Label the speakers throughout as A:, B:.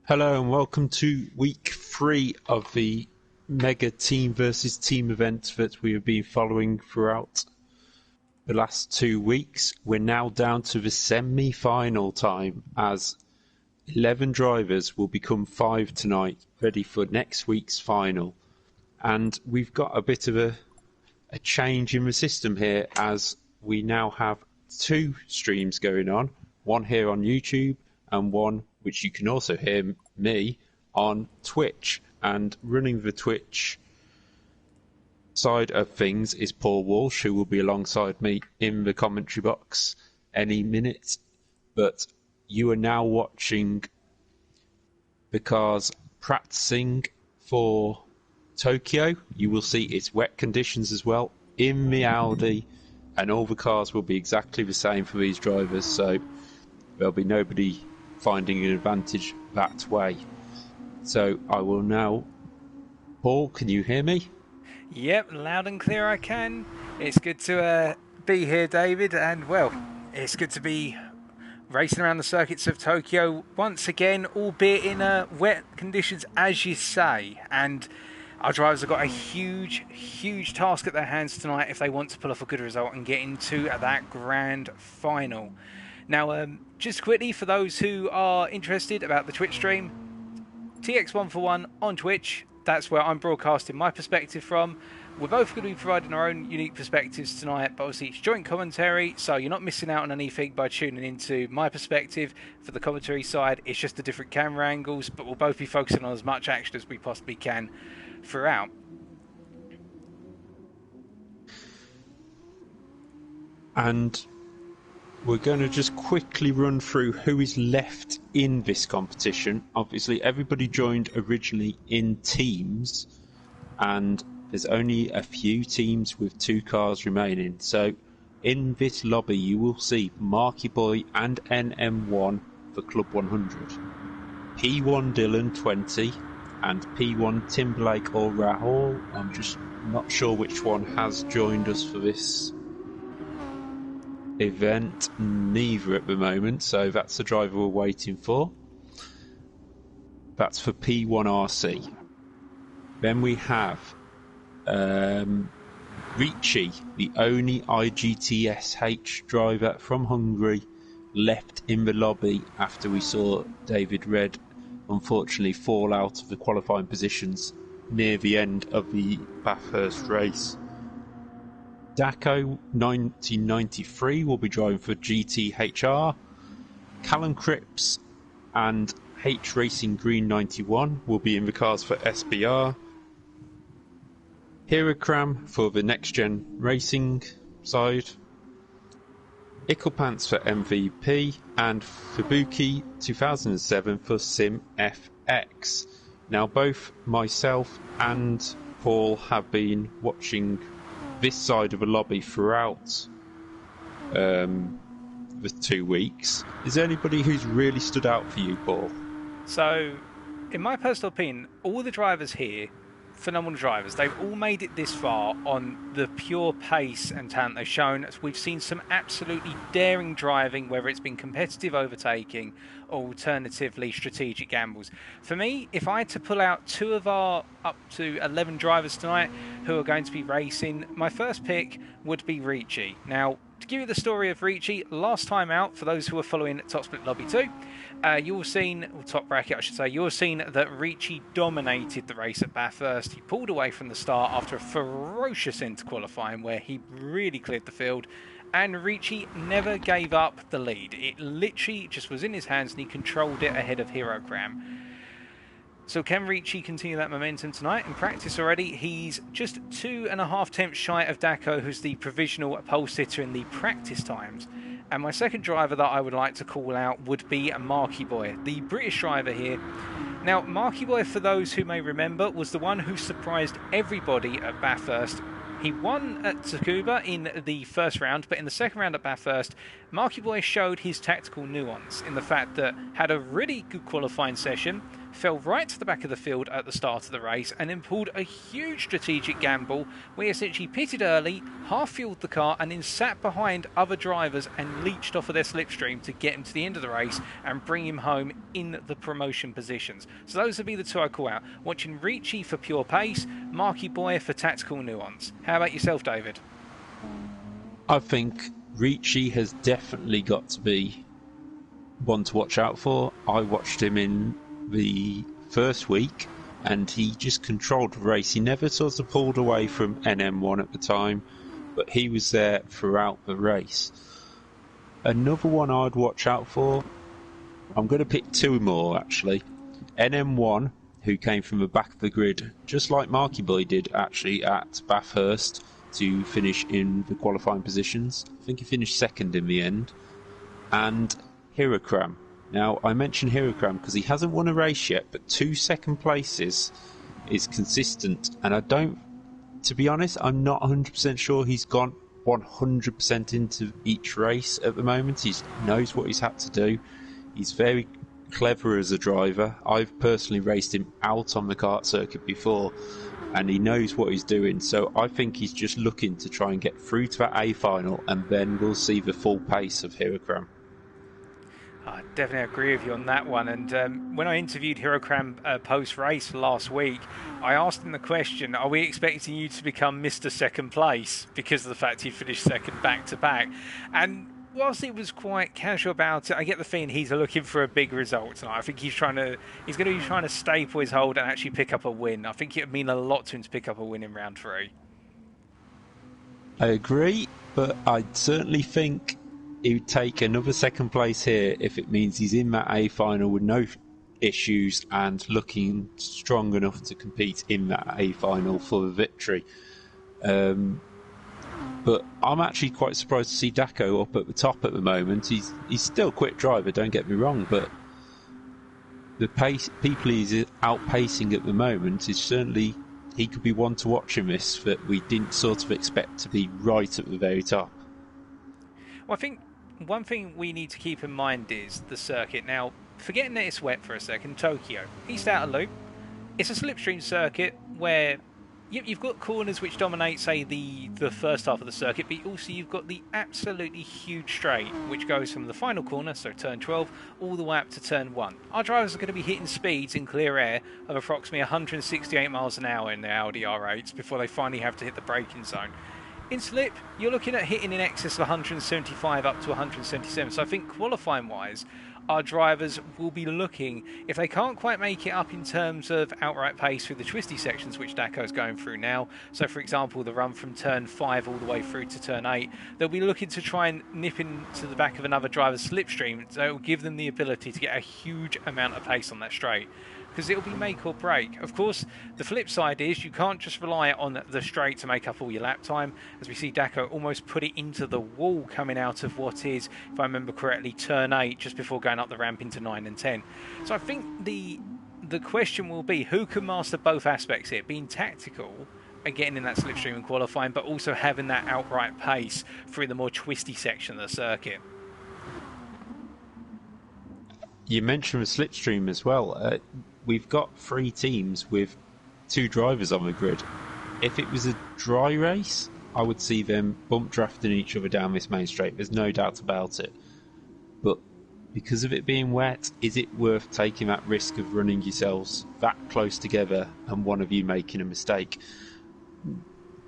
A: Hello and welcome to week 3 of the mega team versus team event that we have been following throughout the last 2 weeks. We're now down to the semi-final time as 11 drivers will become 5 tonight, ready for next week's final. And we've got a bit of a change in the system here as we now have 2 streams going on, one here on YouTube and one which you can also hear me on Twitch. And running the Twitch side of things is Paul Walsh, who will be alongside me in the commentary box any minute. But you are now watching the cars practicing for Tokyo. You will see it's wet conditions as well in the Audi, and all the cars will be exactly the same for these drivers, so there'll be nobody finding an advantage that way. So I will now... Paul, can you hear me?
B: Yep, loud and clear I can. It's good to be here, David, and well, it's good to be racing around the circuits of Tokyo once again, albeit in wet conditions, as you say. And our drivers have got a huge task at their hands tonight if they want to pull off a good result and get into that grand final. Now, just quickly, for those who are interested about the Twitch stream, TX141 on Twitch, that's where I'm broadcasting my perspective from. We're both going to be providing our own unique perspectives tonight, but obviously it's joint commentary, so you're not missing out on anything by tuning into my perspective. For the commentary side, it's just the different camera angles, but we'll both be focusing on as much action as we possibly can throughout.
A: And we're going to just quickly run through who is left in this competition. Obviously, everybody joined originally in teams, and there's only a few teams with 2 cars remaining. So in this lobby, you will see Marky Boy and NM1 for Club 100, P1 Dylan 20, and P1 Timberlake or Rahul. I'm just not sure which one has joined us for this event, neither at the moment, so that's the driver we're waiting for. That's for P1RC. Then we have Ricci, the only IGTSH driver from Hungary, left in the lobby after we saw David Red unfortunately fall out of the qualifying positions near the end of the Bathurst race. Daco 1993 will be driving for GTHR. Callum Cripps and H Racing Green 91 will be in the cars for SBR. Hirakram for the Next Gen Racing side. Icklepants for MVP, and Fubuki 2007 for Sim FX. Now both myself and Paul have been watching this side of the lobby throughout the 2 weeks. Is there anybody who's really stood out for you, Paul?
B: So, in my personal opinion, all the drivers here, phenomenal drivers. They've all made it this far on the pure pace and talent they've shown. We've seen some absolutely daring driving, whether it's been competitive overtaking or alternatively strategic gambles. For me, if I had to pull out 2 of our up to 11 drivers tonight who are going to be racing, my first pick would be Ricci. Now, to give you the story of Ricci, last time out, for those who are following Top Split Lobby 2, you'll have seen, or Top Bracket I should say, you'll have seen that Ricci dominated the race at Bathurst. He pulled away from the start after a ferocious end to qualifying where he really cleared the field, and Ricci never gave up the lead. It literally just was in his hands and he controlled it ahead of Hirakram. So can Ricci continue that momentum tonight? In practice already, he's just 2.5 tenths shy of Daco, who's the provisional pole sitter in the practice times. And my second driver that I would like to call out would be Marky Boy, the British driver here. Now, Marky Boy, for those who may remember, was the one who surprised everybody at Bathurst. He won at Tsukuba in the first round, but in the second round at Bathurst, Marky Boy showed his tactical nuance in the fact that had a really good qualifying session, fell right to the back of the field at the start of the race, and then pulled a huge strategic gamble where he essentially pitted early, half-fueled the car, and then sat behind other drivers and leached off of their slipstream to get him to the end of the race and bring him home in the promotion positions. So those would be the two I call out. Watching Ricci for pure pace, Marky Boy for tactical nuance. How about yourself, David?
A: I think Ricci has definitely got to be one to watch out for. I watched him in the first week and he just controlled the race. He never sort of pulled away from NM1 at the time, but he was there throughout the race. Another one I'd watch out for, I'm going to pick two more actually. NM1, who came from the back of the grid, just like Marky Boy did actually at Bathurst, to finish in the qualifying positions. I think he finished second in the end. And Hirakram. Now, I mention Hirakram because he hasn't won a race yet, but 2 second places is consistent. And to be honest, I'm not 100% sure he's gone 100% into each race at the moment. He knows what he's had to do. He's very clever as a driver. I've personally raced him out on the kart circuit before, and he knows what he's doing. So I think he's just looking to try and get through to that A final, and then we'll see the full pace of Hirakram.
B: I definitely agree with you on that one. And when I interviewed Hirakram post-race last week, I asked him the question, are we expecting you to become Mr. Second Place because of the fact he finished second back-to-back? And whilst he was quite casual about it, I get the feeling he's looking for a big result tonight. I think he's going to be trying to staple his hold and actually pick up a win. I think it would mean a lot to him to pick up a win in round 3.
A: I agree, but I certainly think he would take another second place here if it means he's in that A final with no issues and looking strong enough to compete in that A final for the victory. But I'm actually quite surprised to see Daco up at the top at the moment. He's still a quick driver, don't get me wrong, but the people he's outpacing at the moment is certainly, he could be one to watch in this that we didn't sort of expect to be right at the very top.
B: Well, I think one thing we need to keep in mind is the circuit. Now, forgetting that it's wet for a second, Tokyo, East Outer Loop, it's a slipstream circuit where you've got corners which dominate, say, the first half of the circuit, but also you've got the absolutely huge straight, which goes from the final corner, so turn 12, all the way up to turn 1. Our drivers are going to be hitting speeds in clear air of approximately 168 miles an hour in their Audi R8s before they finally have to hit the braking zone. In slip, you're looking at hitting in excess of 175 up to 177. So I think qualifying-wise, our drivers will be looking, if they can't quite make it up in terms of outright pace through the twisty sections, which Daco's going through now. So, for example, the run from turn 5 all the way through to turn 8, they'll be looking to try and nip into the back of another driver's slipstream. So it will give them the ability to get a huge amount of pace on that straight, because it'll be make or break. Of course, the flip side is you can't just rely on the straight to make up all your lap time. As we see Daco almost put it into the wall coming out of what is, if I remember correctly, turn 8 just before going up the ramp into 9 and 10. So I think the question will be who can master both aspects here, being tactical and getting in that slipstream and qualifying, but also having that outright pace through the more twisty section of the circuit.
A: You mentioned the slipstream as well. We've got 3 teams with 2 drivers on the grid. If it was a dry race, I would see them bump drafting each other down this main straight. There's no doubt about it. But because of it being wet, is it worth taking that risk of running yourselves that close together and one of you making a mistake?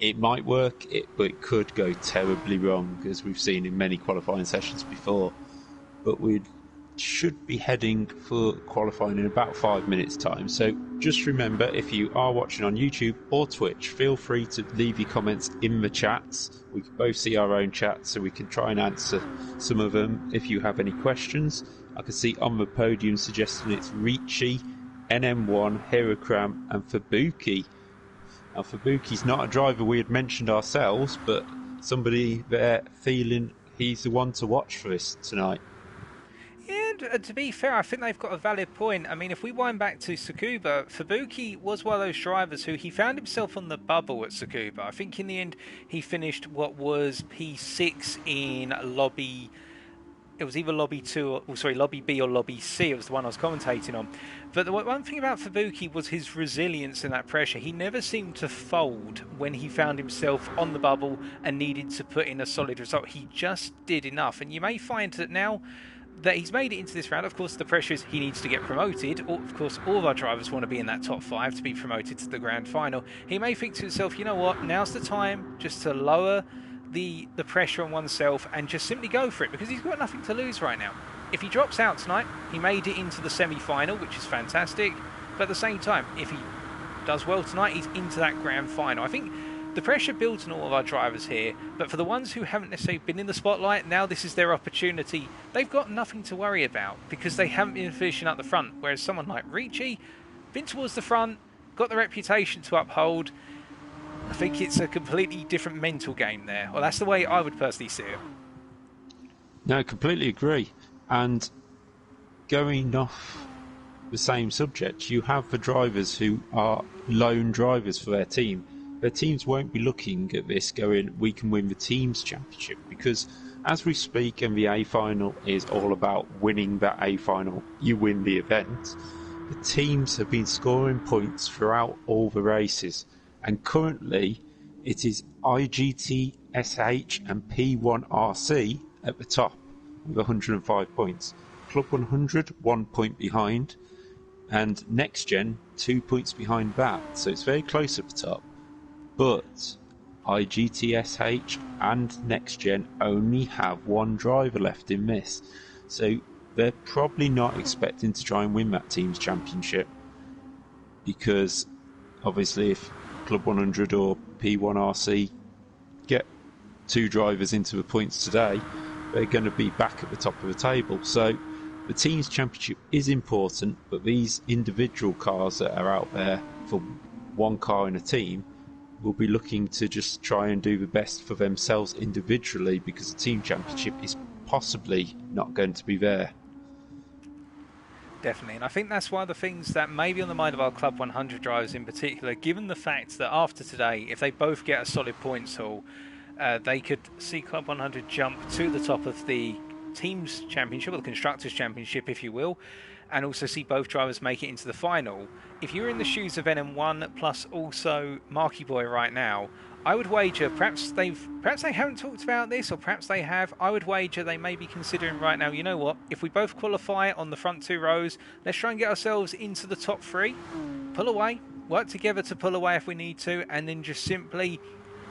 A: It might work, but it could go terribly wrong, as we've seen in many qualifying sessions before. But we should be heading for qualifying in about 5 minutes time, so just remember, if you are watching on YouTube or Twitch, feel free to leave your comments in the chats. We can both see our own chats, so we can try and answer some of them if you have any questions. I can see on the podium suggesting it's Ricci, NM1, Hirakram and Fubuki. Now Fubuki's not a driver we had mentioned ourselves, but somebody there feeling he's the one to watch for this tonight.
B: And to be fair, I think they've got a valid point. I mean, if we wind back to Tsukuba, Fubuki was one of those drivers who he found himself on the bubble at Tsukuba. I think in the end he finished what was P6 in lobby it was either Lobby 2, or sorry, Lobby B or Lobby C. It was the one I was commentating on. But the one thing about Fubuki was his resilience in that pressure. He never seemed to fold when he found himself on the bubble and needed to put in a solid result. He just did enough. And you may find that now that he's made it into this round, of course, the pressure is he needs to get promoted. Or, of course, all of our drivers want to be in that top 5 to be promoted to the grand final. He may think to himself, you know what, now's the time just to lower the pressure on oneself and just simply go for it, because he's got nothing to lose right now. If he drops out tonight, he made it into the semi-final, which is fantastic, but at the same time, if he does well tonight, he's into that grand final. I think the pressure builds on all of our drivers here, but for the ones who haven't necessarily been in the spotlight, now this is their opportunity. They've got nothing to worry about because they haven't been finishing up the front, whereas someone like Ricci, been towards the front, got the reputation to uphold. I think it's a completely different mental game there. Well, that's the way I would personally see it.
A: No, completely agree. And going off the same subject, you have the drivers who are lone drivers for their team. Their teams won't be looking at this going, we can win the team's championship, because as we speak and the A final is all about winning that A final, you win the event. The teams have been scoring points throughout all the races. And currently, it is IGT-SH and P1RC at the top with 105 points. Club 100, 1 point behind. And Next Gen, 2 points behind that. So it's very close at the top. But IGT-SH and Next Gen only have one driver left in this. So they're probably not expecting to try and win that team's championship. Because obviously if Club 100 or P1RC get 2 drivers into the points today, they're going to be back at the top of the table. So the team's championship is important, but these individual cars that are out there for one car in a team will be looking to just try and do the best for themselves individually, because the team championship is possibly not going to be there.
B: Definitely, and I think that's one of the things that may be on the mind of our Club 100 drivers in particular, given the fact that after today, if they both get a solid points haul, they could see Club 100 jump to the top of the Teams Championship, or the Constructors Championship, if you will, and also see both drivers make it into the final. If you're in the shoes of NM1 plus also Marky Boy right now, I would wager, perhaps they haven't talked about this, or perhaps they have, I would wager they may be considering right now, you know what, if we both qualify on the front 2 rows, let's try and get ourselves into the top 3, pull away, work together to pull away if we need to, and then just simply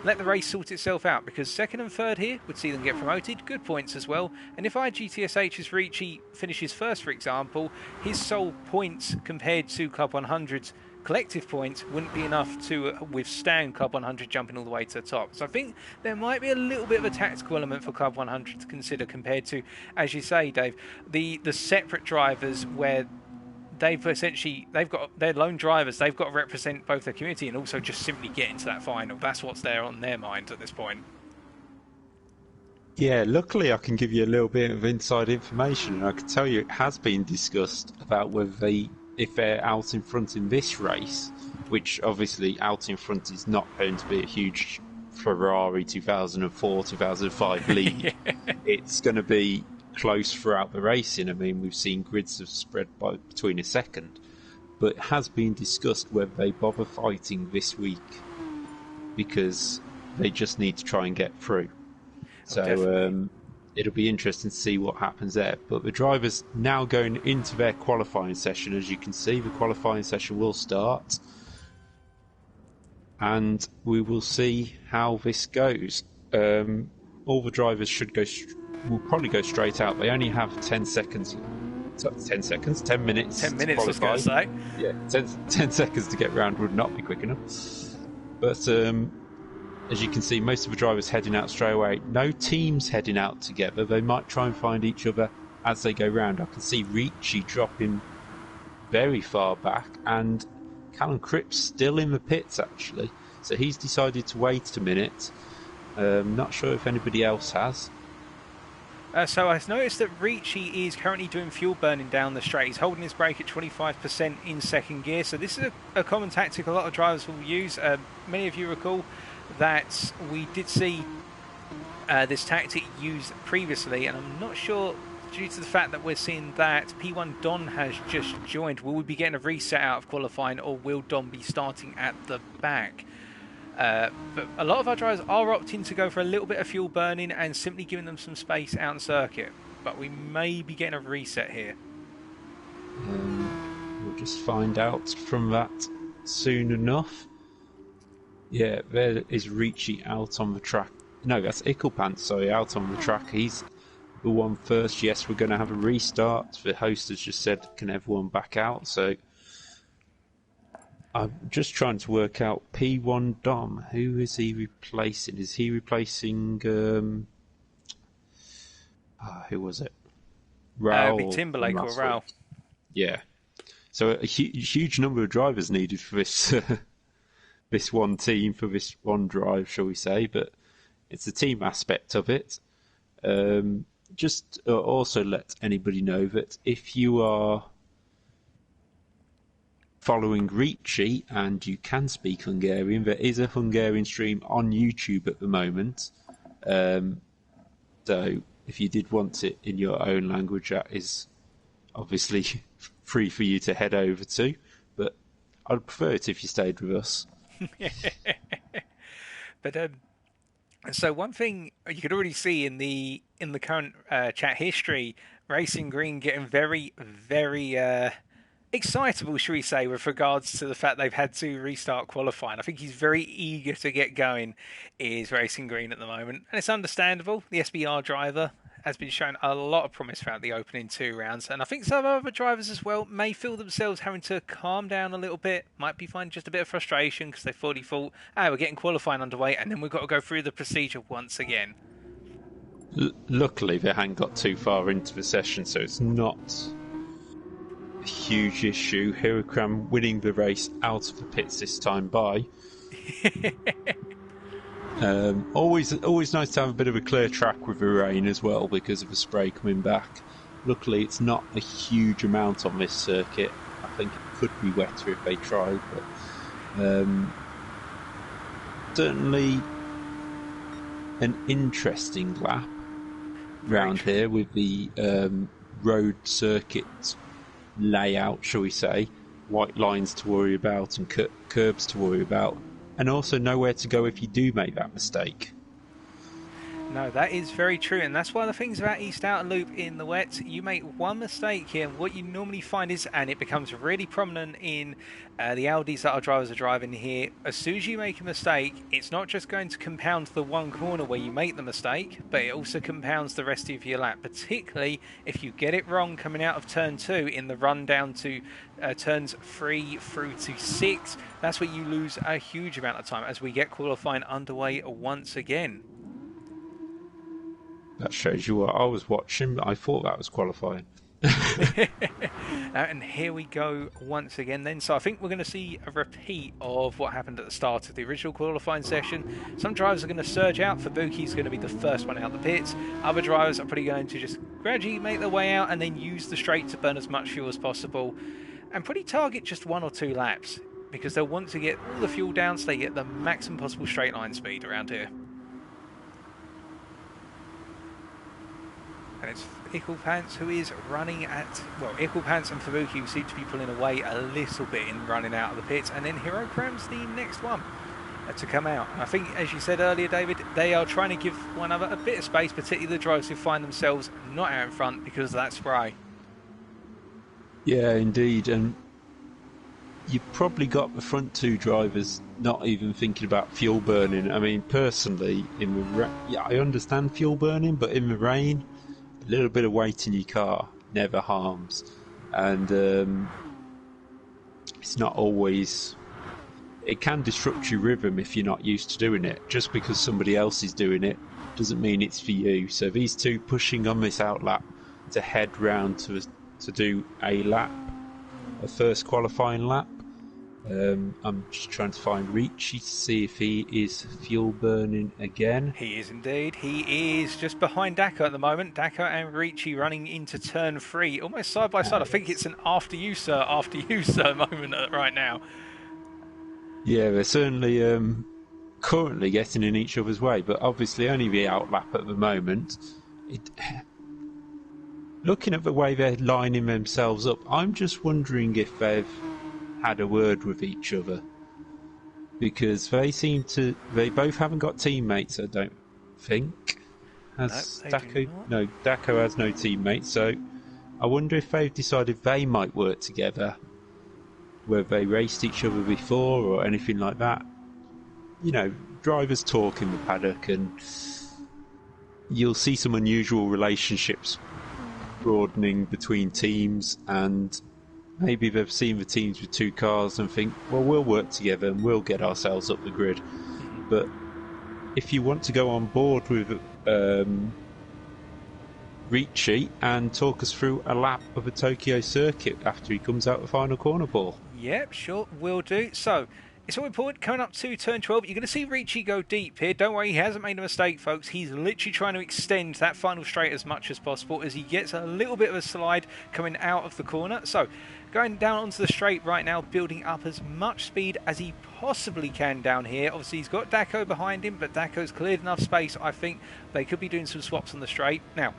B: let the race sort itself out, because 2nd and 3rd here would see them get promoted, good points as well, and if IGTSH's Ricci finishes 1st, for example, his sole points compared to Club 100's collective points wouldn't be enough to withstand Club 100 jumping all the way to the top. So I think there might be a little bit of a tactical element for Club 100 to consider, compared to, as you say, Dave, the separate drivers where they've got their lone drivers, they've got to represent both their community and also just simply get into that final. That's what's there on their mind at this point.
A: Yeah, luckily I can give you a little bit of inside information, and I can tell you it has been discussed about whether if they're out in front in this race, which obviously out in front is not going to be a huge Ferrari 2004, 2005 lead. Yeah. It's going to be close throughout the racing. I mean, we've seen grids have spread between a second, but it has been discussed whether they bother fighting this week, because they just need to try and get through. So it'll be interesting to see what happens there. But the drivers now going into their qualifying session. As you can see, the qualifying session will start, and we will see how this goes. All the drivers will probably go straight out. They only have 10 seconds. 10 seconds? 10 minutes.
B: 10 minutes, I was going to say.
A: Yeah, 10 seconds to get round would not be quick enough. But as you can see, most of the drivers heading out straight away. No teams heading out together. They might try and find each other as they go round. I can see Ricci dropping very far back, and Callum Cripps still in the pits, actually. So he's decided to wait a minute. Not sure if anybody else has.
B: So I've noticed that Ricci is currently doing fuel burning down the straight. He's holding his brake at 25% in 2nd gear. So this is a common tactic a lot of drivers will use. Many of you recall that we did see this tactic used previously, and I'm not sure due to the fact that we're seeing that P1 Don has just joined, will we be getting a reset out of qualifying, or will Don be starting at the back? But a lot of our drivers are opting to go for a little bit of fuel burning and simply giving them some space out in circuit. But we may be getting a reset here.
A: We'll just find out from that soon enough. Yeah, there is Ricci out on the track. No, that's Icklepants, sorry, out on the track. He's the one first. Yes, we're going to have a restart. The host has just said, can everyone back out? So I'm just trying to work out P1 Dom. Who is he replacing? Is he replacing... who was it? Raul.
B: It'd be Timberlake or Raul.
A: Yeah. So a huge number of drivers needed for this this one team, for this one drive, shall we say. But it's the team aspect of it. Just also let anybody know that if you are following Ricci and you can speak Hungarian, there is a Hungarian stream on YouTube at the moment. So if you did want it in your own language, that is obviously free for you to head over to. But I'd prefer it if you stayed with us.
B: But so one thing you could already see in the current chat history, Racing Green getting very, very excitable, shall we say, with regards to the fact they've had to restart qualifying. I think he's very eager to get going, is Racing Green at the moment. And it's understandable. The SBR driver has been shown a lot of promise throughout the opening 2 rounds. And I think some other drivers as well may feel themselves having to calm down a little bit. Might be finding just a bit of frustration because they've already thought, we're getting qualifying underway and then we've got to go through the procedure once again.
A: Luckily, they hadn't got too far into the session, so it's not a huge issue. Huracan winning the race out of the pits this time by. Always nice to have a bit of a clear track with the rain as well because of the spray coming back. Luckily, it's not a huge amount on this circuit. I think it could be wetter if they tried, but certainly an interesting lap round here with the road circuit layout, shall we say. White lines to worry about and curbs to worry about. And also nowhere to go if you do make that mistake.
B: No, that is very true, and that's one of the things about East Outer Loop in the wet. You make one mistake here, and what you normally find is, and it becomes really prominent in the Audis that our drivers are driving here, as soon as you make a mistake, it's not just going to compound the one corner where you make the mistake, but it also compounds the rest of your lap, particularly if you get it wrong coming out of turn 2 in the run down to turns 3 through to 6. That's where you lose a huge amount of time as we get qualifying underway once again.
A: That shows you what I was watching, but I thought that was qualifying.
B: And here we go once again then. So I think we're going to see a repeat of what happened at the start of the original qualifying session. Some drivers are going to surge out. Fabuki's going to be the first one out the pits. Other drivers are probably going to just gradually make their way out and then use the straight to burn as much fuel as possible. And probably target just 1 or 2 laps, because they'll want to get all the fuel down so they get the maximum possible straight line speed around here. And it's Icklepants who is running at... Well, Icklepants and Fabuki who seem to be pulling away a little bit in running out of the pits. And then Hirocram's the next one to come out. And I think, as you said earlier, David, they are trying to give one another a bit of space, particularly the drivers who find themselves not out in front because of that spray.
A: Yeah, indeed. And you've probably got the front 2 drivers not even thinking about fuel burning. I mean, personally, I understand fuel burning, but in the rain... A little bit of weight in your car never harms, and it's not always... It can disrupt your rhythm if you're not used to doing it. Just because somebody else is doing it doesn't mean it's for you. So these two pushing on this outlap to head round to do a lap, a first qualifying lap. I'm just trying to find Ricci to see if he is fuel burning again.
B: He is indeed. He is just behind Dako at the moment. Dako and Ricci running into turn 3, almost side by side. I think it's an after you sir moment right now.
A: Yeah, they're certainly currently getting in each other's way, but obviously only the outlap at the moment. looking at the way they're lining themselves up, I'm just wondering if they've had a word with each other. Because they both haven't got teammates, I don't think. Has Daco? No, Daco has no teammates, so I wonder if they've decided they might work together. Whether they raced each other before or anything like that. You know, drivers talk in the paddock and you'll see some unusual relationships broadening between teams, and maybe they've seen the teams with 2 cars and think, well, we'll work together and we'll get ourselves up the grid. But if you want to go on board with Ricci and talk us through a lap of a Tokyo circuit after he comes out the final corner, Paul.
B: Yep, sure, will do. So, it's all important. Coming up to turn 12, you're going to see Ricci go deep here. Don't worry, he hasn't made a mistake, folks. He's literally trying to extend that final straight as much as possible as he gets a little bit of a slide coming out of the corner. So, going down onto the straight right now, building up as much speed as he possibly can down here. Obviously, he's got Daco behind him, but Daco's cleared enough space. I think they could be doing some swaps on the straight. Now,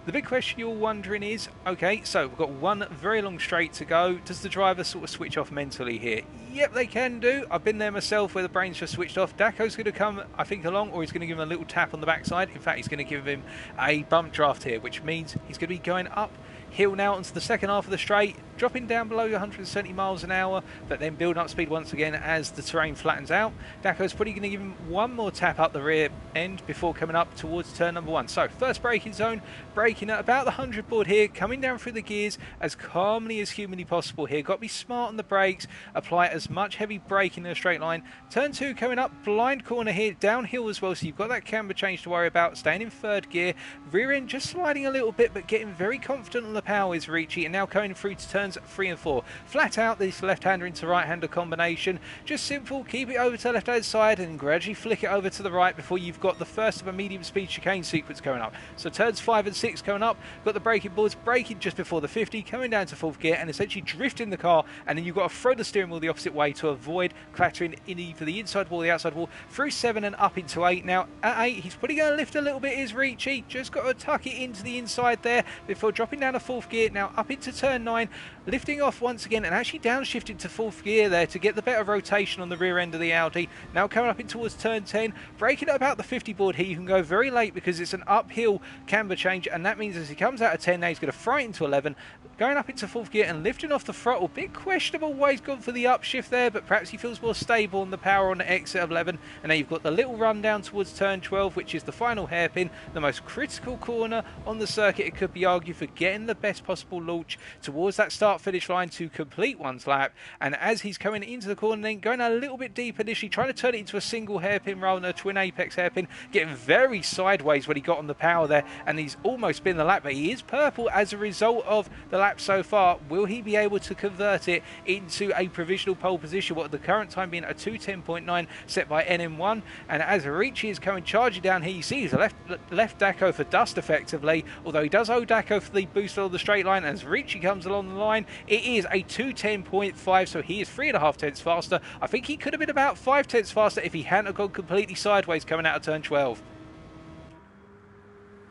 B: the big question you're wondering is, okay, so we've got one very long straight to go. Does the driver sort of switch off mentally here? Yep, they can do. I've been there myself where the brain's just switched off. Daco's going to come, I think, along, or he's going to give him a little tap on the backside. In fact, he's going to give him a bump draft here, which means he's going to be going up hill now onto the second half of the straight, dropping down below 170 miles an hour, but then building up speed once again as the terrain flattens out. Daco's probably going to give him one more tap up the rear end before coming up towards turn number 1. So first braking zone, braking at about the 100 board here, coming down through the gears as calmly as humanly possible here. Got to be smart on the brakes, apply as much heavy braking in a straight line. Turn 2 coming up, blind corner here, downhill as well, so you've got that camber change to worry about, staying in third gear. Rear end just sliding a little bit, but getting very confident on the power is Ricci, and now coming through to turns 3 and 4. Flat out this left-hander into right-hander combination. Just simple, keep it over to the left-hand side and gradually flick it over to the right before you've got the first of a medium-speed chicane sequence coming up. So turns 5 and 6 coming up, got the braking boards braking just before the 50, coming down to 4th gear and essentially drifting the car, and then you've got to throw the steering wheel the opposite way to avoid clattering in either the inside wall or the outside wall, through 7 and up into 8. Now at 8, he's probably going to lift a little bit, is Ricci. Just got to tuck it into the inside there before dropping down to 4th gear. Now up into turn 9, lifting off once again and actually downshifting to 4th gear there to get the better rotation on the rear end of the Audi. Now coming up in towards turn 10, braking at about the 50 board here. You can go very late because it's an uphill camber change, and that means as he comes out of 10 now, he's going to fry into 11, going up into 4th gear and lifting off the throttle. Bit questionable why he's gone for the upshift there, but perhaps he feels more stable on the power on the exit of 11. And now you've got the little run down towards turn 12, which is the final hairpin, the most critical corner on the circuit. It could be argued for getting the best possible launch towards that start-finish line to complete one's lap. And as he's coming into the corner, then going a little bit deep initially, trying to turn it into a single hairpin rather than a twin apex hairpin, getting very sideways when he got on the power there, and he's almost been the lap, but he is purple as a result of the lap so far. Will he be able to convert it into a provisional pole position, what at the current time being a 2:10.9 set by NM1? And as Ricci is coming charging down here, you see he's left Daco for dust effectively, although he does owe Daco for the boost on the straight line. As Ricci comes along the line, it is a 2:10.5, so he is 3.5 tenths faster. I think he could have been about 5 tenths faster if he hadn't have gone completely sideways coming out of turn 12.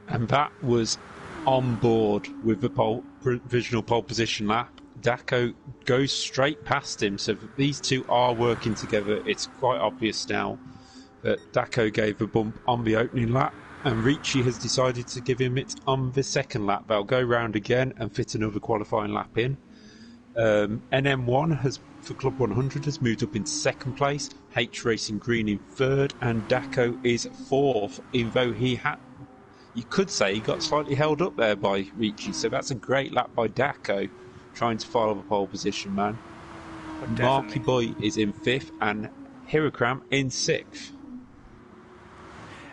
A: And that was on board with the provisional pole position lap. Daco goes straight past him, so these two are working together. It's quite obvious now that Daco gave a bump on the opening lap, and Ricci has decided to give him it on the second lap. They'll go round again and fit another qualifying lap in. NM1 has, for Club 100, has moved up in second place, H Racing Green in third, and Daco is fourth, even though you could say he got slightly held up there by Ricci, so that's a great lap by Daco, trying to follow the pole position, man. Marky Boy is in fifth, and Hirakram in sixth.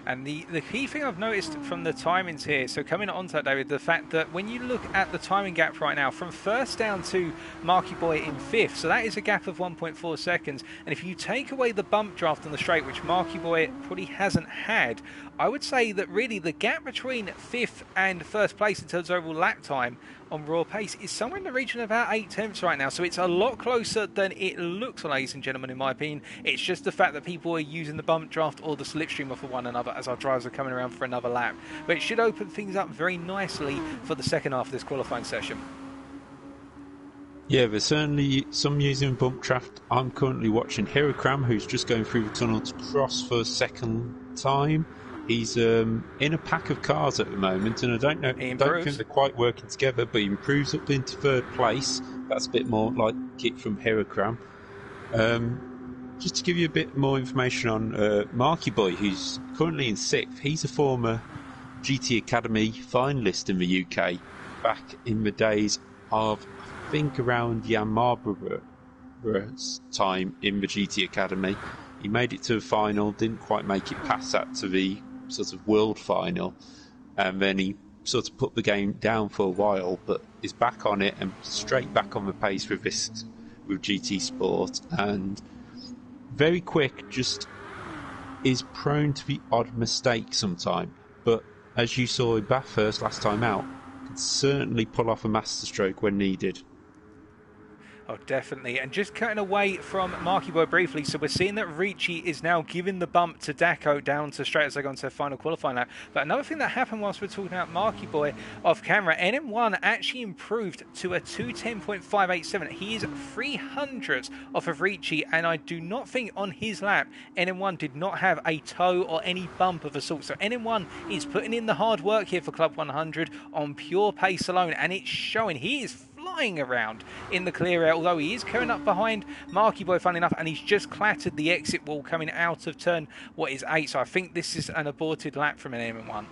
B: And the key thing I've noticed from the timings here, so coming on to that, David, the fact that when you look at the timing gap right now, from first down to Marky Boy in fifth, so that is a gap of 1.4 seconds. And if you take away the bump draft on the straight, which Marky Boy probably hasn't had, I would say that really the gap between 5th and 1st place in terms of overall lap time on raw pace is somewhere in the region of about 8 tenths right now. So it's a lot closer than it looks, ladies and gentlemen, in my opinion. It's just the fact that people are using the bump draft or the slipstream off of one another as our drivers are coming around for another lap. But it should open things up very nicely for the second half of this qualifying session.
A: Yeah, there's certainly some using bump draft. I'm currently watching Hirakram, who's just going through the tunnel to cross for a second time. He's in a pack of cars at the moment, and I don't think they're quite working together, but he improves up into 3rd place. That's a bit more like it from Hirakram. Just to give you a bit more information on Marky Boy, who's currently in 6th. He's a former GT Academy finalist in the UK back in the days of, I think, around Jan Marlborough's time in the GT Academy. He made it to the final, didn't quite make it past that to the sort of world final, and then he sort of put the game down for a while, but is back on it and straight back on the pace with GT Sport, and very quick, just is prone to the odd mistake sometime, but as you saw in Bathurst last time out, can certainly pull off a masterstroke when needed.
B: Oh, definitely. And just cutting away from Marky Boy briefly, so we're seeing that Ricci is now giving the bump to Dacko down to straight as they go into their final qualifying lap. But another thing that happened whilst we're talking about Marky Boy off camera, NM1 actually improved to a 2:10.587. He is 300ths off of Ricci, and I do not think on his lap NM1 did not have a toe or any bump of a sort. So NM1 is putting in the hard work here for Club 100 on pure pace alone, and it's showing. He is flying around in the clear air, although he is coming up behind Marky Boy, funny enough, and he's just clattered the exit wall coming out of turn, 8. So I think this is an aborted lap from an M1.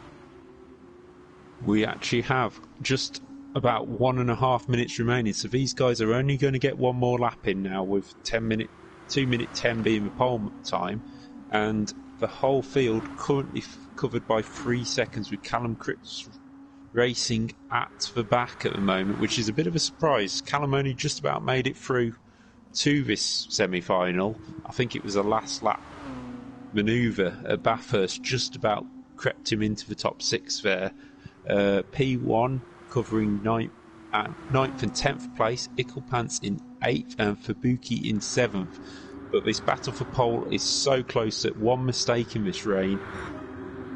A: We actually have just about 1.5 minutes remaining, so these guys are only going to get one more lap in now, with 2 minute 10 being the pole time, and the whole field currently covered by 3 seconds, with Callum Cripps racing at the back at the moment, which is a bit of a surprise. Callum only just about made it through to this semi-final. I think it was a last lap manoeuvre at Bathurst, just about crept him into the top 6 there. P1 covering 9th and 10th place, Icklepants in 8th and Fabuki in 7th. But this battle for pole is so close that one mistake in this rain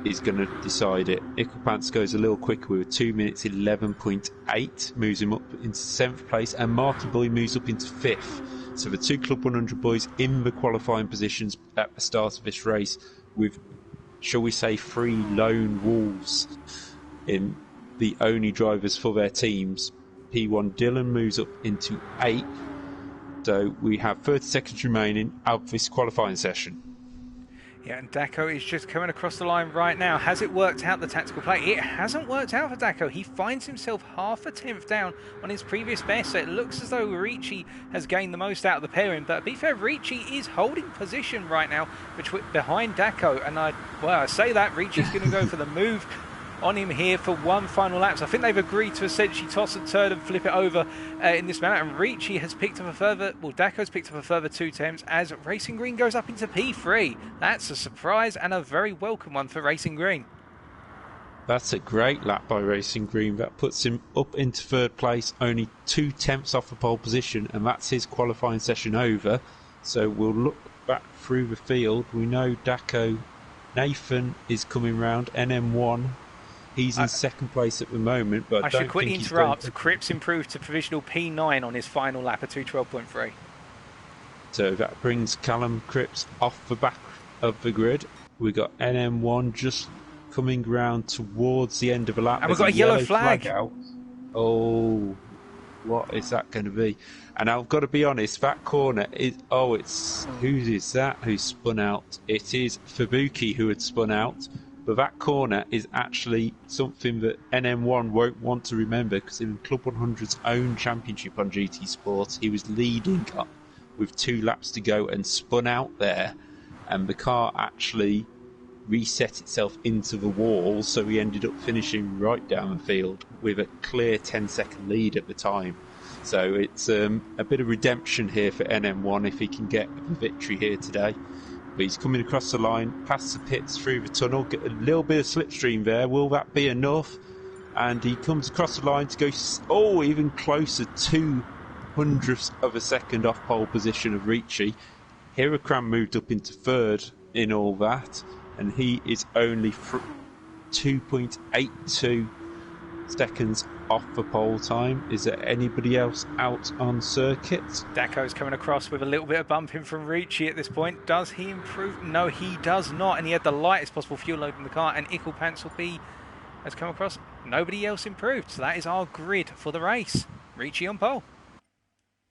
A: is going to decide it. Icklepants goes a little quicker with 2 minutes 11.8, moves him up into 7th place, and Marky Boy moves up into 5th. So the 2 Club 100 boys in the qualifying positions at the start of this race, with, shall we say, 3 lone wolves in the only drivers for their teams. P1 Dylan moves up into 8th. So we have 30 seconds remaining of this qualifying session.
B: Yeah, and Dacko is just coming across the line right now. Has it worked out, the tactical play? It hasn't worked out for Dacko. He finds himself half a tenth down on his previous best, so it looks as though Ricci has gained the most out of the pairing. But to be fair, Ricci is holding position right now behind Dacko. And I say that, Ricci's going to go for the move on him here for one final lap. So I think they've agreed to essentially toss and turn and flip it over in this manner. And Ricci has picked up a further, Dacko's picked up a further 2 attempts as Racing Green goes up into P3. That's a surprise and a very welcome one for Racing Green.
A: That's a great lap by Racing Green. That puts him up into 3rd place, only 2 tenths off the pole position, and that's his qualifying session over. So we'll look back through the field. We know Dacko, Nathan is coming round, NM1. He's in 2nd place at the moment, but I
B: should quickly interrupt. Cripps improved to provisional P9 on his final lap at 2:12.3.
A: So that brings Callum Cripps off the back of the grid. We've got NM1 just coming round towards the end of the lap.
B: And we've got a yellow flag
A: out. Oh, what is that going to be? And I've got to be honest, that corner is... Oh, it's... Who is that who spun out? It is Fabuki who had spun out. But that corner is actually something that NM1 won't want to remember, because in Club 100's own championship on GT Sport, he was leading up with 2 laps to go and spun out there, and the car actually reset itself into the wall, so he ended up finishing right down the field with a clear 10-second lead at the time. So it's a bit of redemption here for NM1 if he can get the victory here today. But he's coming across the line, past the pits, through the tunnel, get a little bit of slipstream there. Will that be enough? And he comes across the line to go, even closer, 2/100th of a second off pole position of Ricci. Hirokram moved up into third in all that, and he is only 2.82 seconds off the pole time. Is there anybody else out on circuit?
B: Daco's coming across with a little bit of bumping from Ricci at this point. Does he improve? No, he does not, and he had the lightest possible fuel load in the car, and Ickle has come across. Nobody else improved, so that is our grid for the race. Ricci on pole.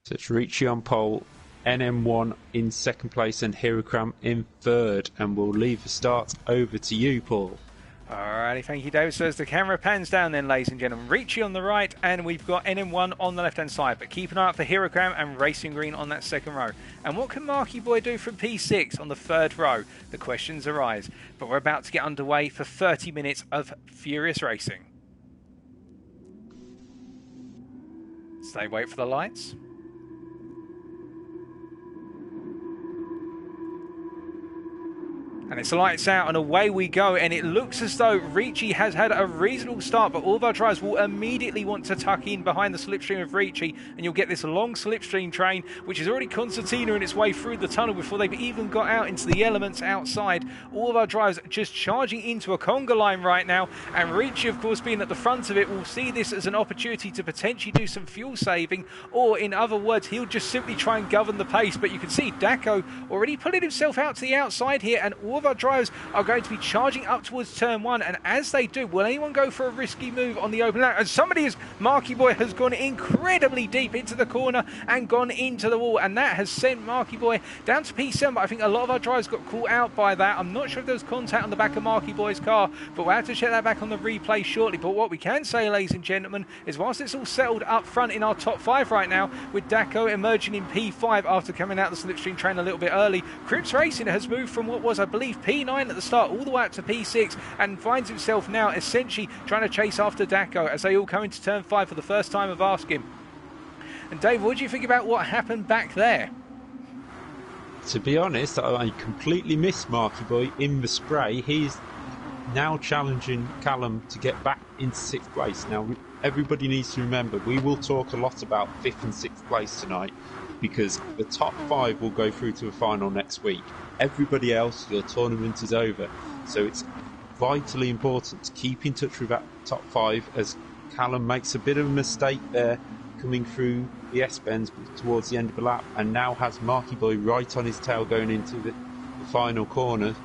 A: So it's Ricci on pole, NM1 in second place, and Hirokram in third. And we'll leave the start over to you, Paul.
B: Alrighty, thank you, David. So as the camera pans down then, ladies and gentlemen, Ricci on the right, and we've got NM1 on the left-hand side. But keep an eye out for Hirokram and Racing Green on that second row. And what can Marky Boy do from P6 on the third row? The questions arise. But we're about to get underway for 30 minutes of furious racing. So they wait for the lights. And it's lights out and away we go, and it looks as though Ricci has had a reasonable start, but all of our drivers will immediately want to tuck in behind the slipstream of Ricci, and you'll get this long slipstream train, which is already concertina in its way through the tunnel before they've even got out into the elements outside. All of our drivers just charging into a conga line right now, and Ricci, of course, being at the front of it, will see this as an opportunity to potentially do some fuel saving, or in other words, he'll just simply try and govern the pace. But you can see Daco already pulling himself out to the outside here, and all of our drivers are going to be charging up towards turn one, and as they do, will anyone go for a risky move on the open lap? And Marky Boy has gone incredibly deep into the corner and gone into the wall, and that has sent Marky Boy down to P7, but I think a lot of our drivers got caught out by that. I'm not sure if there was contact on the back of Marky Boy's car, but we'll have to check that back on the replay shortly. But what we can say, ladies and gentlemen, is whilst it's all settled up front in our top five right now, with Daco emerging in P5 after coming out the slipstream train a little bit early, Cripps Racing has moved from what was, I believe, P9 at the start all the way up to P6, and finds himself now essentially trying to chase after Daco as they all come into turn 5 for the first time of asking. And Dave, what do you think about what happened back there?
A: To be honest, I completely missed Marky Boy in the spray. He's now challenging Callum to get back into 6th place. Now, everybody needs to remember, we will talk a lot about 5th and 6th place tonight, because the top 5 will go through to the final next week. Everybody else, your tournament is over. So it's vitally important to keep in touch with that top 5, as Callum makes a bit of a mistake there coming through the S-bends towards the end of the lap, and now has Marky Boy right on his tail going into the final corner.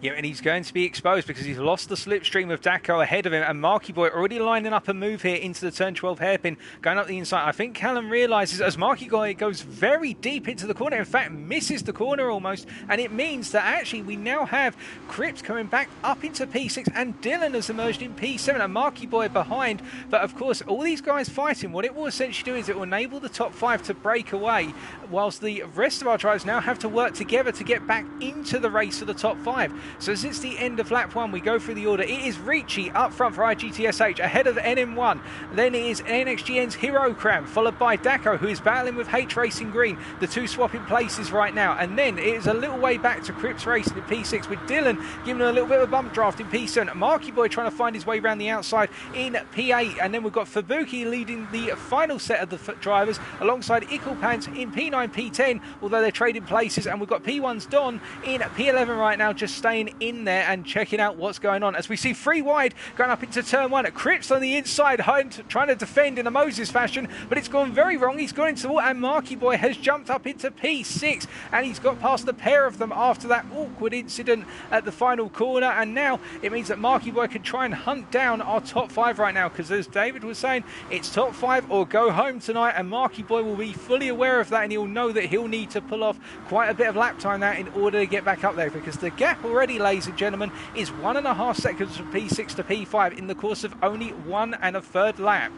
B: Yeah, and he's going to be exposed because he's lost the slipstream of Daco ahead of him, and Marky Boy already lining up a move here into the turn 12 hairpin, going up the inside. I think Callum realises as Marky Boy goes very deep into the corner, in fact misses the corner almost, and it means that actually we now have Cripps coming back up into P6, and Dylan has emerged in P7, and Marky Boy behind. But of course, all these guys fighting, what it will essentially do is it will enable the top 5 to break away, whilst the rest of our drivers now have to work together to get back into the race for the top 5. So since the end of lap 1, we go through the order. It is Ricci up front for IGTSH, ahead of NM1. Then it is NXGN's Hirokram, followed by Daco, who is battling with H Racing Green. The two swapping places right now. And then it is a little way back to Cripps Racing in P6, with Dylan giving a little bit of a bump draft in P7. Marky Boy trying to find his way around the outside in P8. And then we've got Fabuki leading the final set of the drivers, alongside Icklepants in P9, P10, although they're trading places. And we've got P1's Don in P11 right now, just staying in there and checking out what's going on, as we see 3 wide going up into turn 1. Cripps on the inside trying to defend in a Moses fashion, but it's gone very wrong. He's gone into the wall, and Marky Boy has jumped up into P6, and he's got past the pair of them after that awkward incident at the final corner. And now it means that Marky Boy can try and hunt down our top 5 right now, because as David was saying, it's top 5 or go home tonight, and Marky Boy will be fully aware of that, and he'll know that he'll need to pull off quite a bit of lap time now in order to get back up there, because the gap already, ladies and gentlemen, is 1.5 seconds from P6 to P5 in the course of only 1 1/3 lap.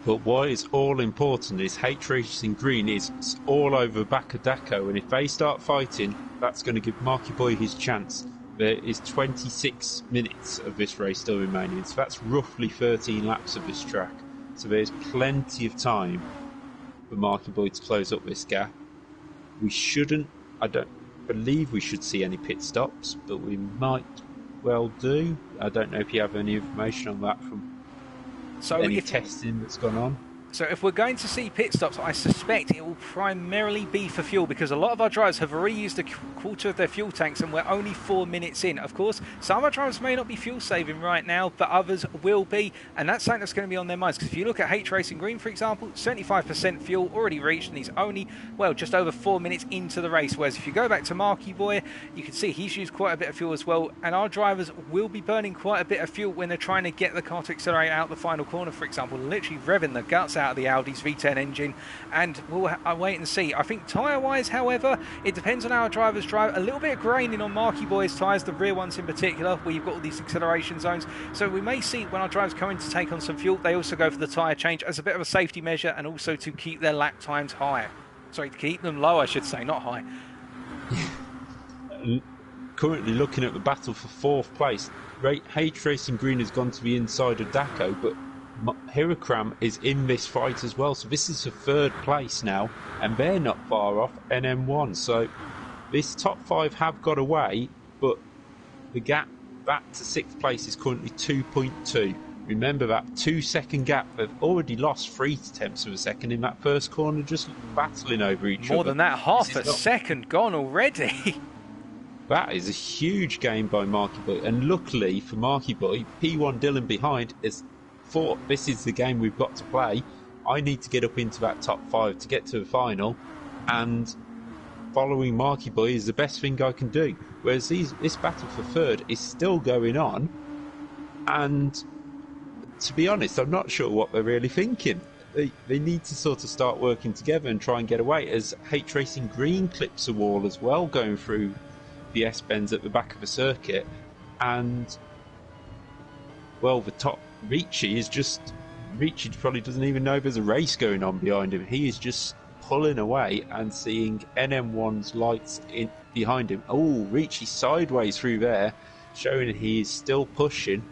A: But what is all important is H Racing Green is all over back of Daco, and if they start fighting, that's going to give Marky Boy his chance. There is 26 minutes of this race still remaining, so that's roughly 13 laps of this track. So there's plenty of time for Marky Boy to close up this gap. We shouldn't, believe we should see any pit stops, but we might well do. I don't know if you have any information on that from any testing that's gone on.
B: So if we're going to see pit stops, I suspect it will primarily be for fuel, because a lot of our drivers have already used a quarter of their fuel tanks and we're only 4 minutes in. Of course, some of our drivers may not be fuel saving right now, but others will be, and that's something that's going to be on their minds. Because if you look at H Racing Green, for example, 75% fuel already reached, and he's only, well, just over 4 minutes into the race. Whereas if you go back to Marky Boy, you can see he's used quite a bit of fuel as well, and our drivers will be burning quite a bit of fuel when they're trying to get the car to accelerate out the final corner, for example, literally revving the guts out of the Audi's V10 engine, and we'll wait and see. I think tyre-wise, however, it depends on how our drivers drive. A little bit of graining on Marky Boy's tyres, the rear ones in particular, where you've got all these acceleration zones. So we may see when our drivers come in to take on some fuel, they also go for the tyre change as a bit of a safety measure, and also to keep their lap times higher. Sorry, to keep them low, I should say, not high.
A: Currently looking at the battle for fourth place, H Racing Green has gone to the inside of Daco, but Hirakram is in this fight as well, so this is the third place now, and they're not far off NM1. So this top five have got away, but the gap back to sixth place is currently 2.2. Remember that 2-second gap. They've already lost 3 tenths of a second in that first corner, just battling over each other.
B: More than that, half a second gone already.
A: That is a huge game by Marky Boy, and luckily for Marky Boy, P1 Dylan behind is thought this is the game we've got to play. I need to get up into that top 5 to get to the final, and following Marky Boy is the best thing I can do. Whereas this battle for third is still going on, and to be honest, I'm not sure what they're really thinking. They need to sort of start working together and try and get away, as H Racing Green clips a wall as well, going through the S-bends at the back of the circuit, and well, the top Ricci probably doesn't even know there's a race going on behind him. He is just pulling away and seeing NM1's lights in behind him. Oh, Ricci sideways through there, showing he is still pushing,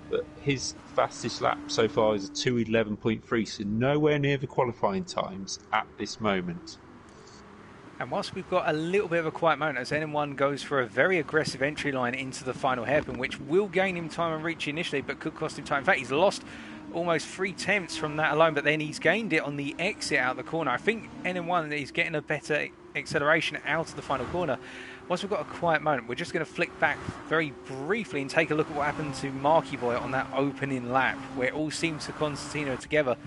A: but his fastest lap so far is a 2:11.3, so nowhere near the qualifying times at this moment.
B: And whilst we've got a little bit of a quiet moment as NM1 goes for a very aggressive entry line into the final hairpin, which will gain him time and reach initially, but could cost him time. In fact, he's lost almost 3 tenths from that alone, but then he's gained it on the exit out of the corner. I think NM1 is getting a better acceleration out of the final corner. Once we've got a quiet moment, we're just going to flick back very briefly and take a look at what happened to Marky Boy on that opening lap, where it all seems to concertina together.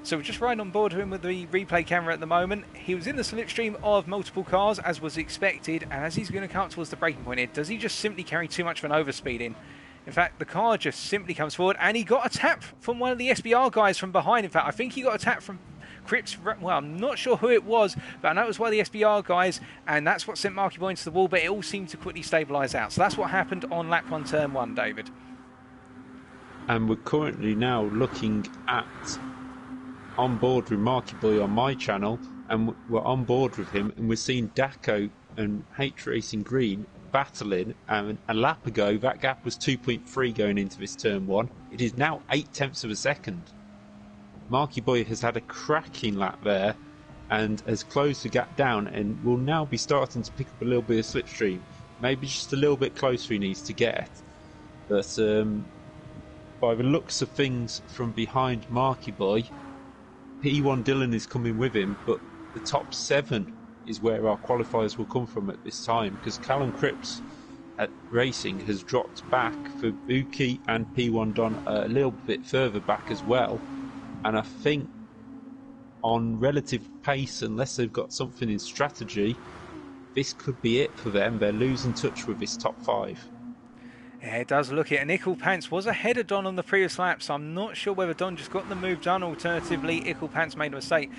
B: So we're just riding on board him with the replay camera at the moment. He was in the slipstream of multiple cars, as was expected, and as he's going to come up towards the braking point here, does he just simply carry too much of an overspeed in? In fact, the car just simply comes forward, and he got a tap from one of the SBR guys from behind. In fact, I think he got a tap from Cripps. Well, I'm not sure who it was, but I know it was one of the SBR guys, and that's what sent Marky Boy into the wall, but it all seemed to quickly stabilise out. So that's what happened on lap 1, turn 1, David.
A: And we're currently now looking at on board with Marky Boy on my channel, and we're on board with him, and we're seeing Daco and H Racing Green battling, and a lap ago that gap was 2.3 going into this turn 1. It is now 8 tenths of a second. Marky Boy has had a cracking lap there and has closed the gap down, and will now be starting to pick up a little bit of slipstream. Maybe just a little bit closer he needs to get, but by the looks of things from behind Marky Boy, P1 Dylan is coming with him, but the top 7 is where our qualifiers will come from at this time, because Callum Cripps at Racing has dropped back for Buki, and P1 Don a little bit further back as well. And I think on relative pace, unless they've got something in strategy, this could be it for them. They're losing touch with this top 5.
B: Yeah, it does look it. And Ickle Pants was ahead of Don on the previous lap, so I'm not sure whether Don just got the move done. Alternatively, Ickle Pants made a mistake.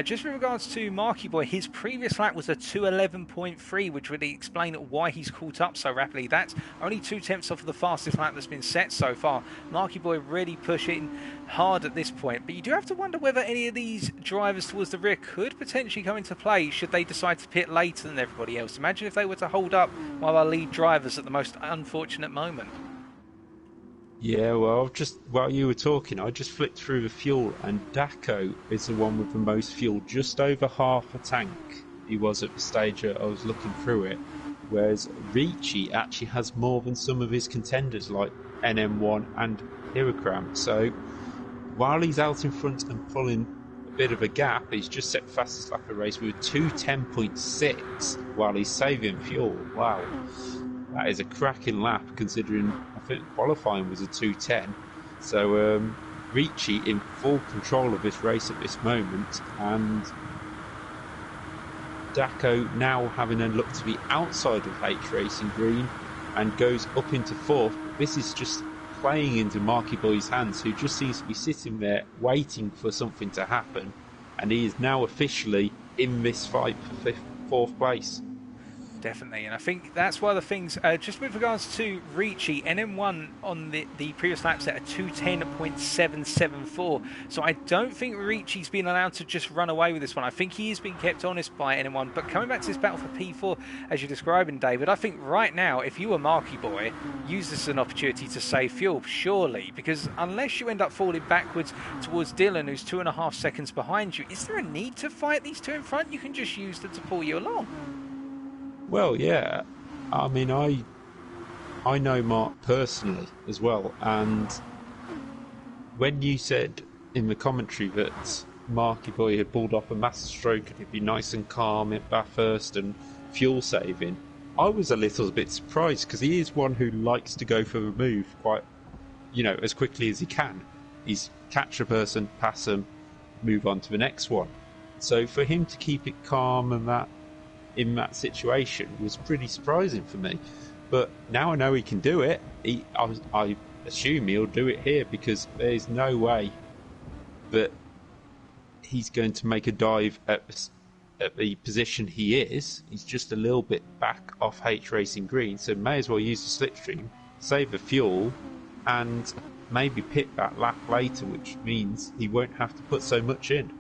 B: Just with regards to Marky Boy, his previous lap was a 2:11.3, which would explain why he's caught up so rapidly. That's only 2 tenths off of the fastest lap that's been set so far. Marky Boy really pushing hard at this point. But you do have to wonder whether any of these drivers towards the rear could potentially come into play should they decide to pit later than everybody else. Imagine if they were to hold up while our lead drivers at the most unfortunate moment.
A: Yeah, well, while you were talking, I just flicked through the fuel, and Daco is the one with the most fuel, just over half a tank he was at the stage I was looking through it, whereas Ricci actually has more than some of his contenders like NM1 and Hirakram. So while he's out in front and pulling a bit of a gap, he's just set fastest lap of the race with a 2:10.6 while he's saving fuel. Wow, that is a cracking lap considering I think qualifying was a 2:10. So Ricci in full control of this race at this moment, and Daco now having a look to be outside of H Racing Green and goes up into fourth. This is just playing into Marky Boy's hands, who just seems to be sitting there waiting for something to happen, and he is now officially in this fight for fourth place.
B: Definitely, and I think that's one of the things, just with regards to Ricci, NM1 on the previous lap set at 2:10.774, so I don't think Ricci's been allowed to just run away with this one. I think he is being kept honest by NM1, but coming back to this battle for P4, as you're describing, David, I think right now, if you were Marky Boy, use this as an opportunity to save fuel, surely, because unless you end up falling backwards towards Dylan, who's 2.5 seconds behind you, is there a need to fight these two in front? You can just use them to pull you along.
A: Well, yeah. I mean, I know Mark personally as well, and when you said in the commentary that Marky Boy had pulled off a master stroke and he'd be nice and calm at Bathurst and fuel saving, I was a little bit surprised because he is one who likes to go for the move quite, as quickly as he can. He's catch a person, pass them, move on to the next one. So for him to keep it calm and that in that situation was pretty surprising for me. But now I know he can do it. I assume he'll do it here, because there's no way that he's going to make a dive at the position he is. He's just a little bit back off H Racing Green, so may as well use the slipstream, save the fuel, and maybe pit that lap later, which means he won't have to put so much in.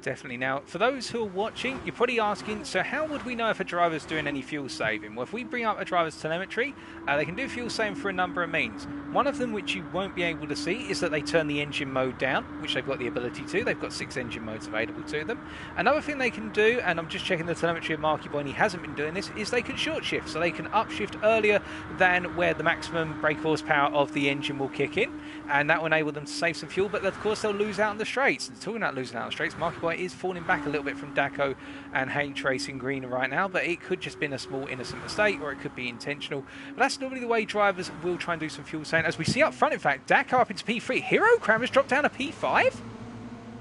B: Definitely. Now, for those who are watching, you're probably asking, so how would we know if a driver's doing any fuel saving? Well, if we bring up a driver's telemetry, they can do fuel saving for a number of means. One of them, which you won't be able to see, is that they turn the engine mode down, which they've got the ability to. They've got 6 engine modes available to them. Another thing they can do, and I'm just checking the telemetry of Marky Boy and he hasn't been doing this, is they can short shift. So they can upshift earlier than where the maximum brake horsepower of the engine will kick in, and that will enable them to save some fuel, but of course they'll lose out on the straights. And talking about losing out on the straights, Marky Boy is falling back a little bit from Daco and H Racing Green right now, but it could just been a small innocent mistake, or it could be intentional. But that's normally the way drivers will try and do some fuel saving. As we see up front, in fact, Daco up into P3. Hirakram has dropped down to P5.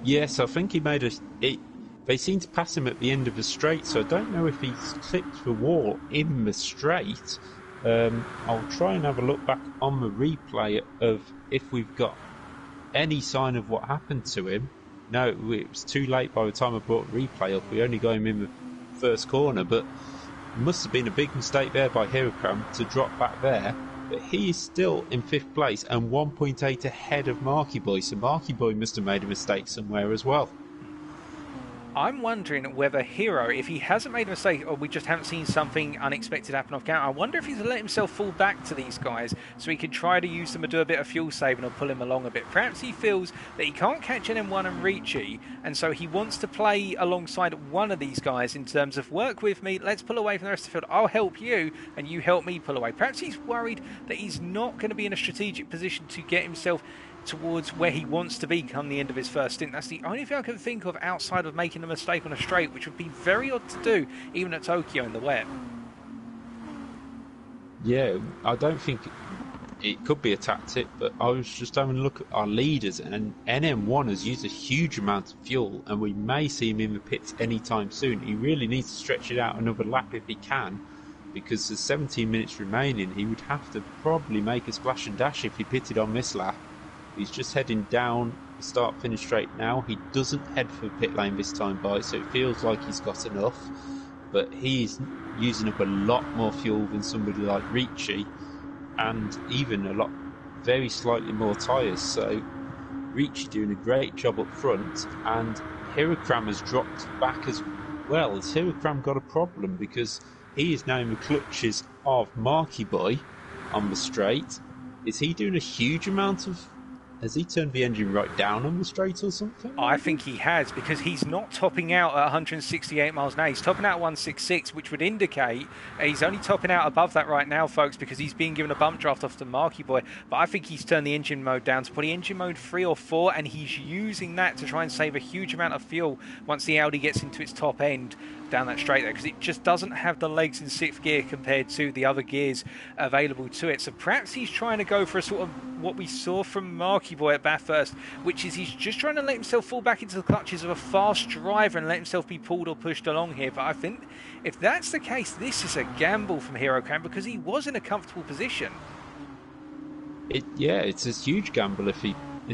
B: Yes,
A: I think he made they seem to pass him at the end of the straight, so I don't know if he's clipped the wall in the straight. I'll try and have a look back on the replay of if we've got any sign of what happened to him. No, it was too late by the time I brought the replay up. We only got him in the first corner, but it must have been a big mistake there by Hirakram to drop back there. But he is still in 5th place and 1.8 ahead of Marky Boy, so Marky Boy must have made a mistake somewhere as well.
B: I'm wondering whether Hero, if he hasn't made a mistake or we just haven't seen something unexpected happen off camera, I wonder if he's let himself fall back to these guys so he can try to use them and do a bit of fuel saving or pull him along a bit. Perhaps he feels that he can't catch NM1 and Ricci, and so he wants to play alongside one of these guys in terms of work with me, let's pull away from the rest of the field, I'll help you and you help me pull away. Perhaps he's worried that he's not going to be in a strategic position to get himself towards where he wants to be come the end of his first stint. That's the only thing I can think of outside of making a mistake on a straight, which would be very odd to do, even at Tokyo in the wet.
A: Yeah, I don't think it could be a tactic, but I was just having a look at our leaders, and NM1 has used a huge amount of fuel, and we may see him in the pits anytime soon. He really needs to stretch it out another lap if he can, because there's 17 minutes remaining. He would have to probably make a splash and dash if he pitted on this lap. He's just heading down the start-finish straight now. He doesn't head for the pit lane this time by, so it feels like he's got enough. But he's using up a lot more fuel than somebody like Ricci, and even a lot, very slightly more tyres. So Ricci doing a great job up front, and Hirakram has dropped back as well. Has Hirakram got a problem, because he is now in the clutches of Marky Boy on the straight? Is he doing a huge amount of Has he turned the engine right down on the straight or something?
B: I think he has, because he's not topping out at 168 miles an hour. He's topping out at 166, which would indicate he's only topping out above that right now, folks, because he's being given a bump draft off the Marky Boy. But I think he's turned the engine mode down to probably engine mode 3 or 4, and he's using that to try and save a huge amount of fuel once the Audi gets into its top end down that straight there, because it just doesn't have the legs in 6th gear compared to the other gears available to it. So perhaps he's trying to go for a sort of what we saw from Marky Boy at Bathurst, which is he's just trying to let himself fall back into the clutches of a fast driver and let himself be pulled or pushed along here. But I think if that's the case, this is a gamble from Hero Cam, because he was in a comfortable position.
A: It's a huge gamble if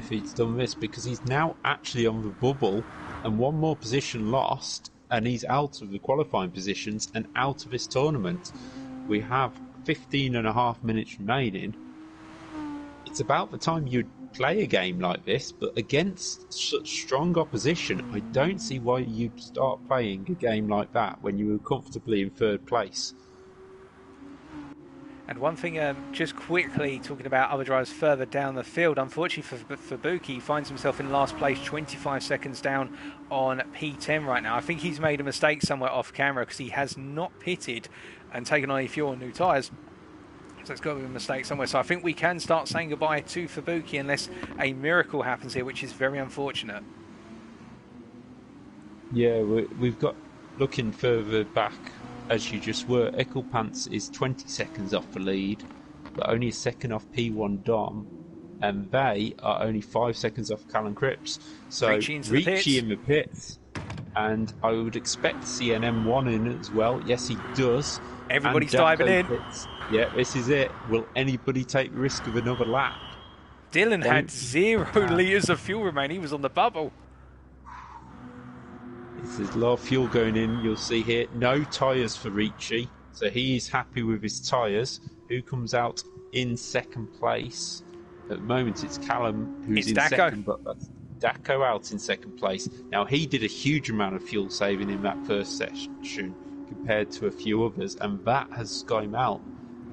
A: he's done this, because he's now actually on the bubble and one more position lost, and he's out of the qualifying positions and out of this tournament. We have 15 and a half minutes remaining. It's about the time you'd play a game like this, but against such strong opposition, I don't see why you'd start playing a game like that when you were comfortably in 3rd place.
B: And one thing, just quickly talking about other drivers further down the field, unfortunately for Buki, he finds himself in last place, 25 seconds down on P10 right now. I think he's made a mistake somewhere off camera, because he has not pitted and taken on any fuel and new tyres. So it's got to be a mistake somewhere. So I think we can start saying goodbye to Fubuki unless a miracle happens here, which is very unfortunate.
A: Yeah, we've got, looking further back, as you just were, Ecclepants is 20 seconds off the lead, but only a second off P1 Dom, and they are only 5 seconds off Callum Cripps. So Ricci in the pits, and I would expect to see an M1 in as well. Yes, he does.
B: Everybody's diving in.
A: Pits. Yeah, this is it. Will anybody take the risk of another lap?
B: Dylan had 0 litres of fuel remaining. He was on the bubble.
A: There's a lot of fuel going in, you'll see here. No tyres for Ricci, so he's happy with his tyres. Who comes out in 2nd place? At the moment it's Callum who's in
B: Daco.
A: 2nd, but that's Daco out in 2nd place. Now he did a huge amount of fuel saving in that first session compared to a few others, and that has got him out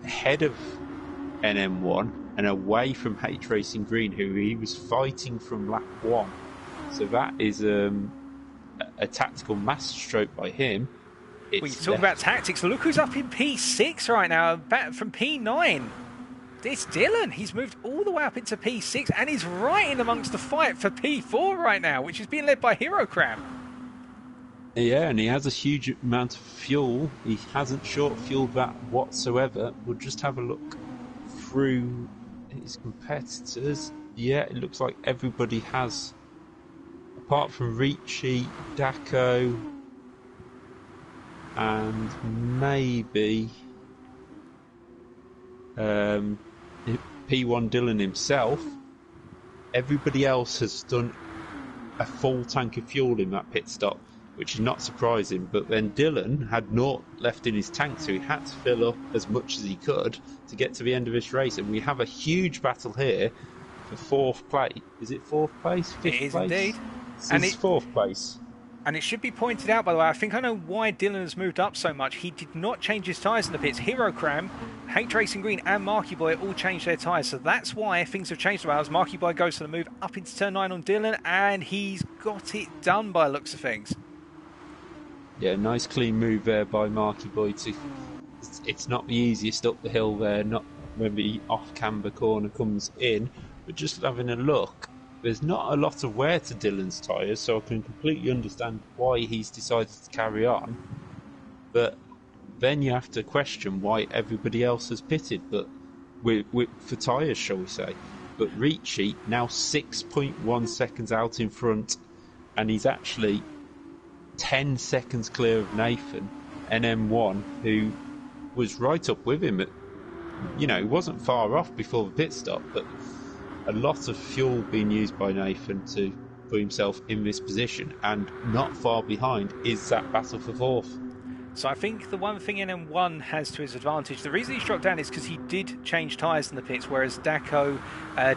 A: ahead of NM1 and away from H Racing Green, who he was fighting from lap 1. So that is a tactical masterstroke by him.
B: We talk about tactics. Look who's up in P6 right now, back from P9. It's Dylan. He's moved all the way up into P6 and he's right in amongst the fight for P4 right now, which is being led by Hero Cram.
A: Yeah, and he has a huge amount of fuel. He hasn't short fueled that whatsoever. We'll just have a look through his competitors. Yeah, it looks like everybody has, apart from Ricci, Daco, and maybe P1 Dylan himself. Everybody else has done a full tank of fuel in that pit stop, which is not surprising. But then Dylan had naught left in his tank, so he had to fill up as much as he could to get to the end of this race. And we have a huge battle here for 4th place. Is it 4th place? 5th place?
B: It is indeed.
A: And it's 4th place.
B: And it should be pointed out, by the way, I think I know why Dylan has moved up so much. He did not change his tyres in the pits. Hero Cram, H Racing Green and Marky Boy all changed their tyres. So that's why things have changed about as Marky Boy goes for the move up into turn 9 on Dylan, and he's got it done by the looks of things.
A: Yeah, nice clean move there by Marky Boy. It's not the easiest up the hill there, not when the off-camber corner comes in, but just having a look, there's not a lot of wear to Dylan's tyres, so I can completely understand why he's decided to carry on. But then you have to question why everybody else has pitted, but for tyres, shall we say. But Ricci now 6.1 seconds out in front, and he's actually 10 seconds clear of Nathan, NM1, who was right up with him. He wasn't far off before the pit stop, but a lot of fuel being used by Nathan to put himself in this position, and not far behind is that battle for 4th.
B: So I think the one thing NM1 has to his advantage, the reason he's dropped down is because he did change tyres in the pits, whereas Daco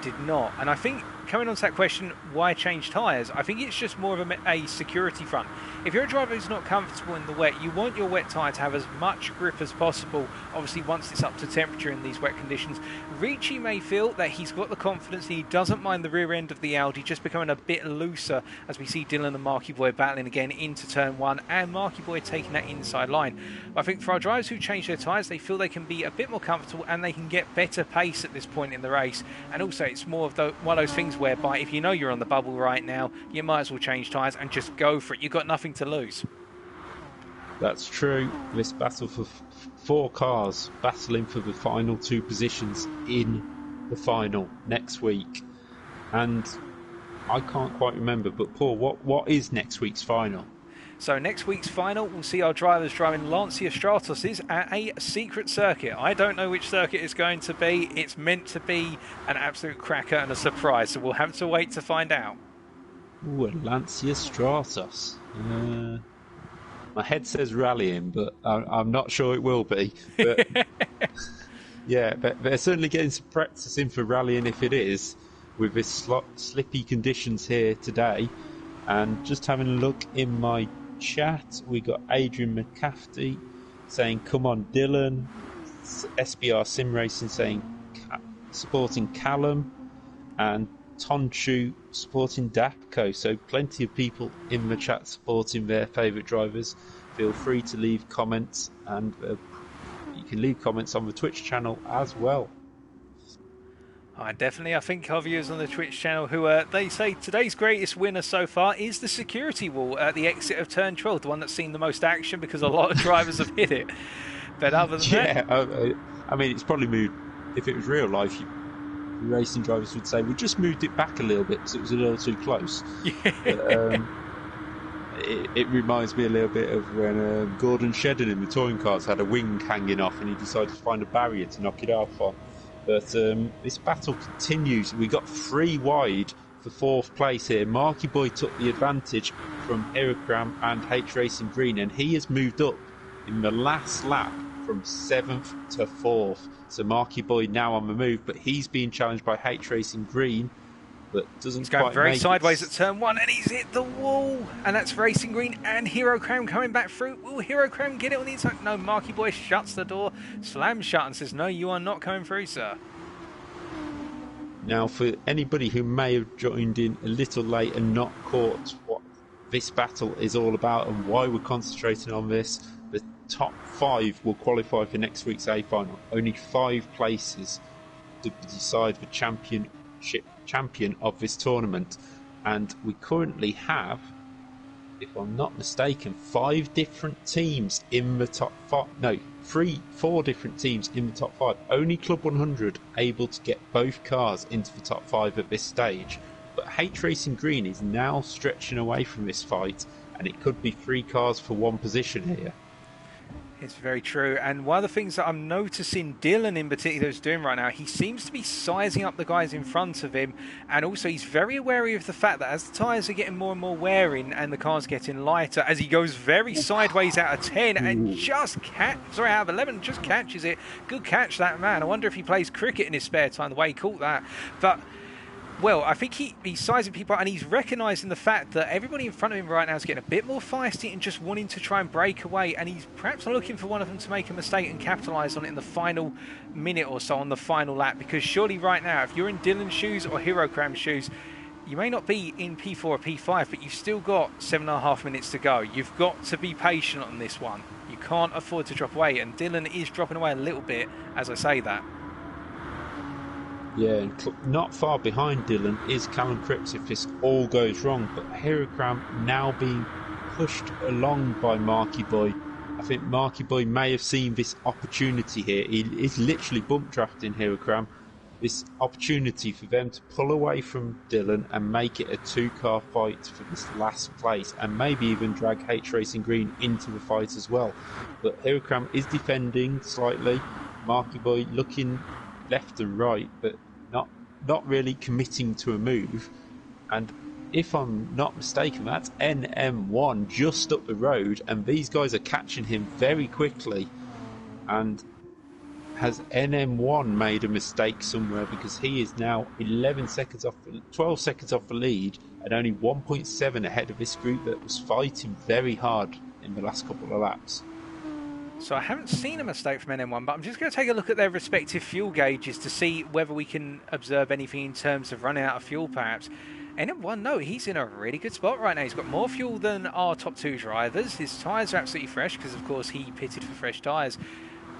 B: did not. And I think coming on to that question, why change tyres? I think it's just more of a security front. If you're a driver who's not comfortable in the wet, you want your wet tyre to have as much grip as possible, obviously once it's up to temperature in these wet conditions. Ricci may feel that he's got the confidence and he doesn't mind the rear end of the Audi just becoming a bit looser as we see Dylan and Marky Boy battling again into turn 1 and Marky Boy taking that inside line. I think for our drivers who change their tyres, they feel they can be a bit more comfortable and they can get better pace at this point in the race. And also it's more of one of those things whereby if you know you're on the bubble right now, you might as well change tyres and just go for it. You've got nothing to lose.
A: That's true. This battle for 4 cars battling for the final 2 positions in the final next week. And I can't quite remember, but Paul, what is next week's final?
B: So next week's final, we'll see our drivers driving Lancia Stratoses at a secret circuit. I don't know which circuit it's going to be. It's meant to be an absolute cracker and a surprise, so we'll have to wait to find out.
A: Ooh, a Lancia Stratos. My head says rallying, but I'm not sure it will be. But yeah, but they're certainly getting some practice in for rallying if it is, with this slippy conditions here today. And just having a look in my chat, we got Adrian McCafferty saying, "Come on, Dylan." SBR Sim Racing saying, supporting Callum, and Tonchu supporting Dapco. So plenty of people in the chat supporting their favourite drivers. Feel free to leave comments, and you can leave comments on the Twitch channel as well.
B: I think our viewers on the Twitch channel who they say today's greatest winner so far is the security wall at the exit of turn 12, the one that's seen the most action because a lot of drivers have hit it. But other than that,
A: I mean, it's probably moved. If it was real life, racing drivers would say we just moved it back a little bit because it was a little too close.
B: Yeah.
A: But, it reminds me a little bit of when Gordon Shedden in the touring cars had a wing hanging off and he decided to find a barrier to knock it off on. But this battle continues. We got 3 wide for 4th place here. Marky Boy took the advantage from Heracram and H Racing Green, and he has moved up in the last lap from 7th to 4th. So Marky Boy now on the move, but he's being challenged by H Racing Green, but doesn't quite make it.
B: He's going very sideways at turn 1, and he's hit the wall. And that's Racing Green and Hero Cram coming back through. Will Hero Cram get it on the inside? No, Marky Boy shuts the door, slams shut, and says, "No, you are not coming through, sir."
A: Now, for anybody who may have joined in a little late and not caught what this battle is all about and why we're concentrating on this, the top 5 will qualify for next week's A final. Only 5 places to decide the champion of this tournament, and we currently have, if I'm not mistaken, 5 different teams in the top 5. No, 4 different teams in the top 5. Only Club 100 able to get both cars into the top 5 at this stage. But H Racing Green is now stretching away from this fight, and it could be 3 cars for 1 position here.
B: It's very true, and one of the things that I'm noticing Dylan in particular is doing right now, he seems to be sizing up the guys in front of him, and also he's very wary of the fact that as the tyres are getting more and more wearing and the car's getting lighter, as he goes very sideways out of 10 and out of 11, just catches it. Good catch, that man. I wonder if he plays cricket in his spare time, the way he caught that. But well, I think he's sizing people out, and he's recognising the fact that everybody in front of him right now is getting a bit more feisty and just wanting to try and break away, and he's perhaps looking for one of them to make a mistake and capitalise on it in the final minute or so on the final lap, because surely right now, if you're in Dylan's shoes or Hero Cram's shoes, you may not be in P4 or P5, but you've still got 7.5 minutes to go. You've got to be patient on this one. You can't afford to drop away, and Dylan is dropping away a little bit as I say that.
A: Yeah, not far behind Dylan is Callum Cripps if this all goes wrong, but Heracram now being pushed along by Marky Boy. I think Marky Boy may have seen this opportunity here. He is literally bump drafting Heracram. This opportunity for them to pull away from Dylan and make it a 2-car fight for this last place, and maybe even drag H Racing Green into the fight as well. But Heracram is defending slightly. Marky Boy looking left and right, but not really committing to a move. And if I'm not mistaken, that's NM1 just up the road, and these guys are catching him very quickly. And has NM1 made a mistake somewhere? Because he is now 12 seconds off the lead and only 1.7 ahead of this group that was fighting very hard in the last couple of laps.
B: So I haven't seen a mistake from NM1, but I'm just going to take a look at their respective fuel gauges to see whether we can observe anything in terms of running out of fuel, perhaps. NM1, no, he's in a really good spot right now. He's got more fuel than our top two drivers. His tyres are absolutely fresh because, of course, he pitted for fresh tyres.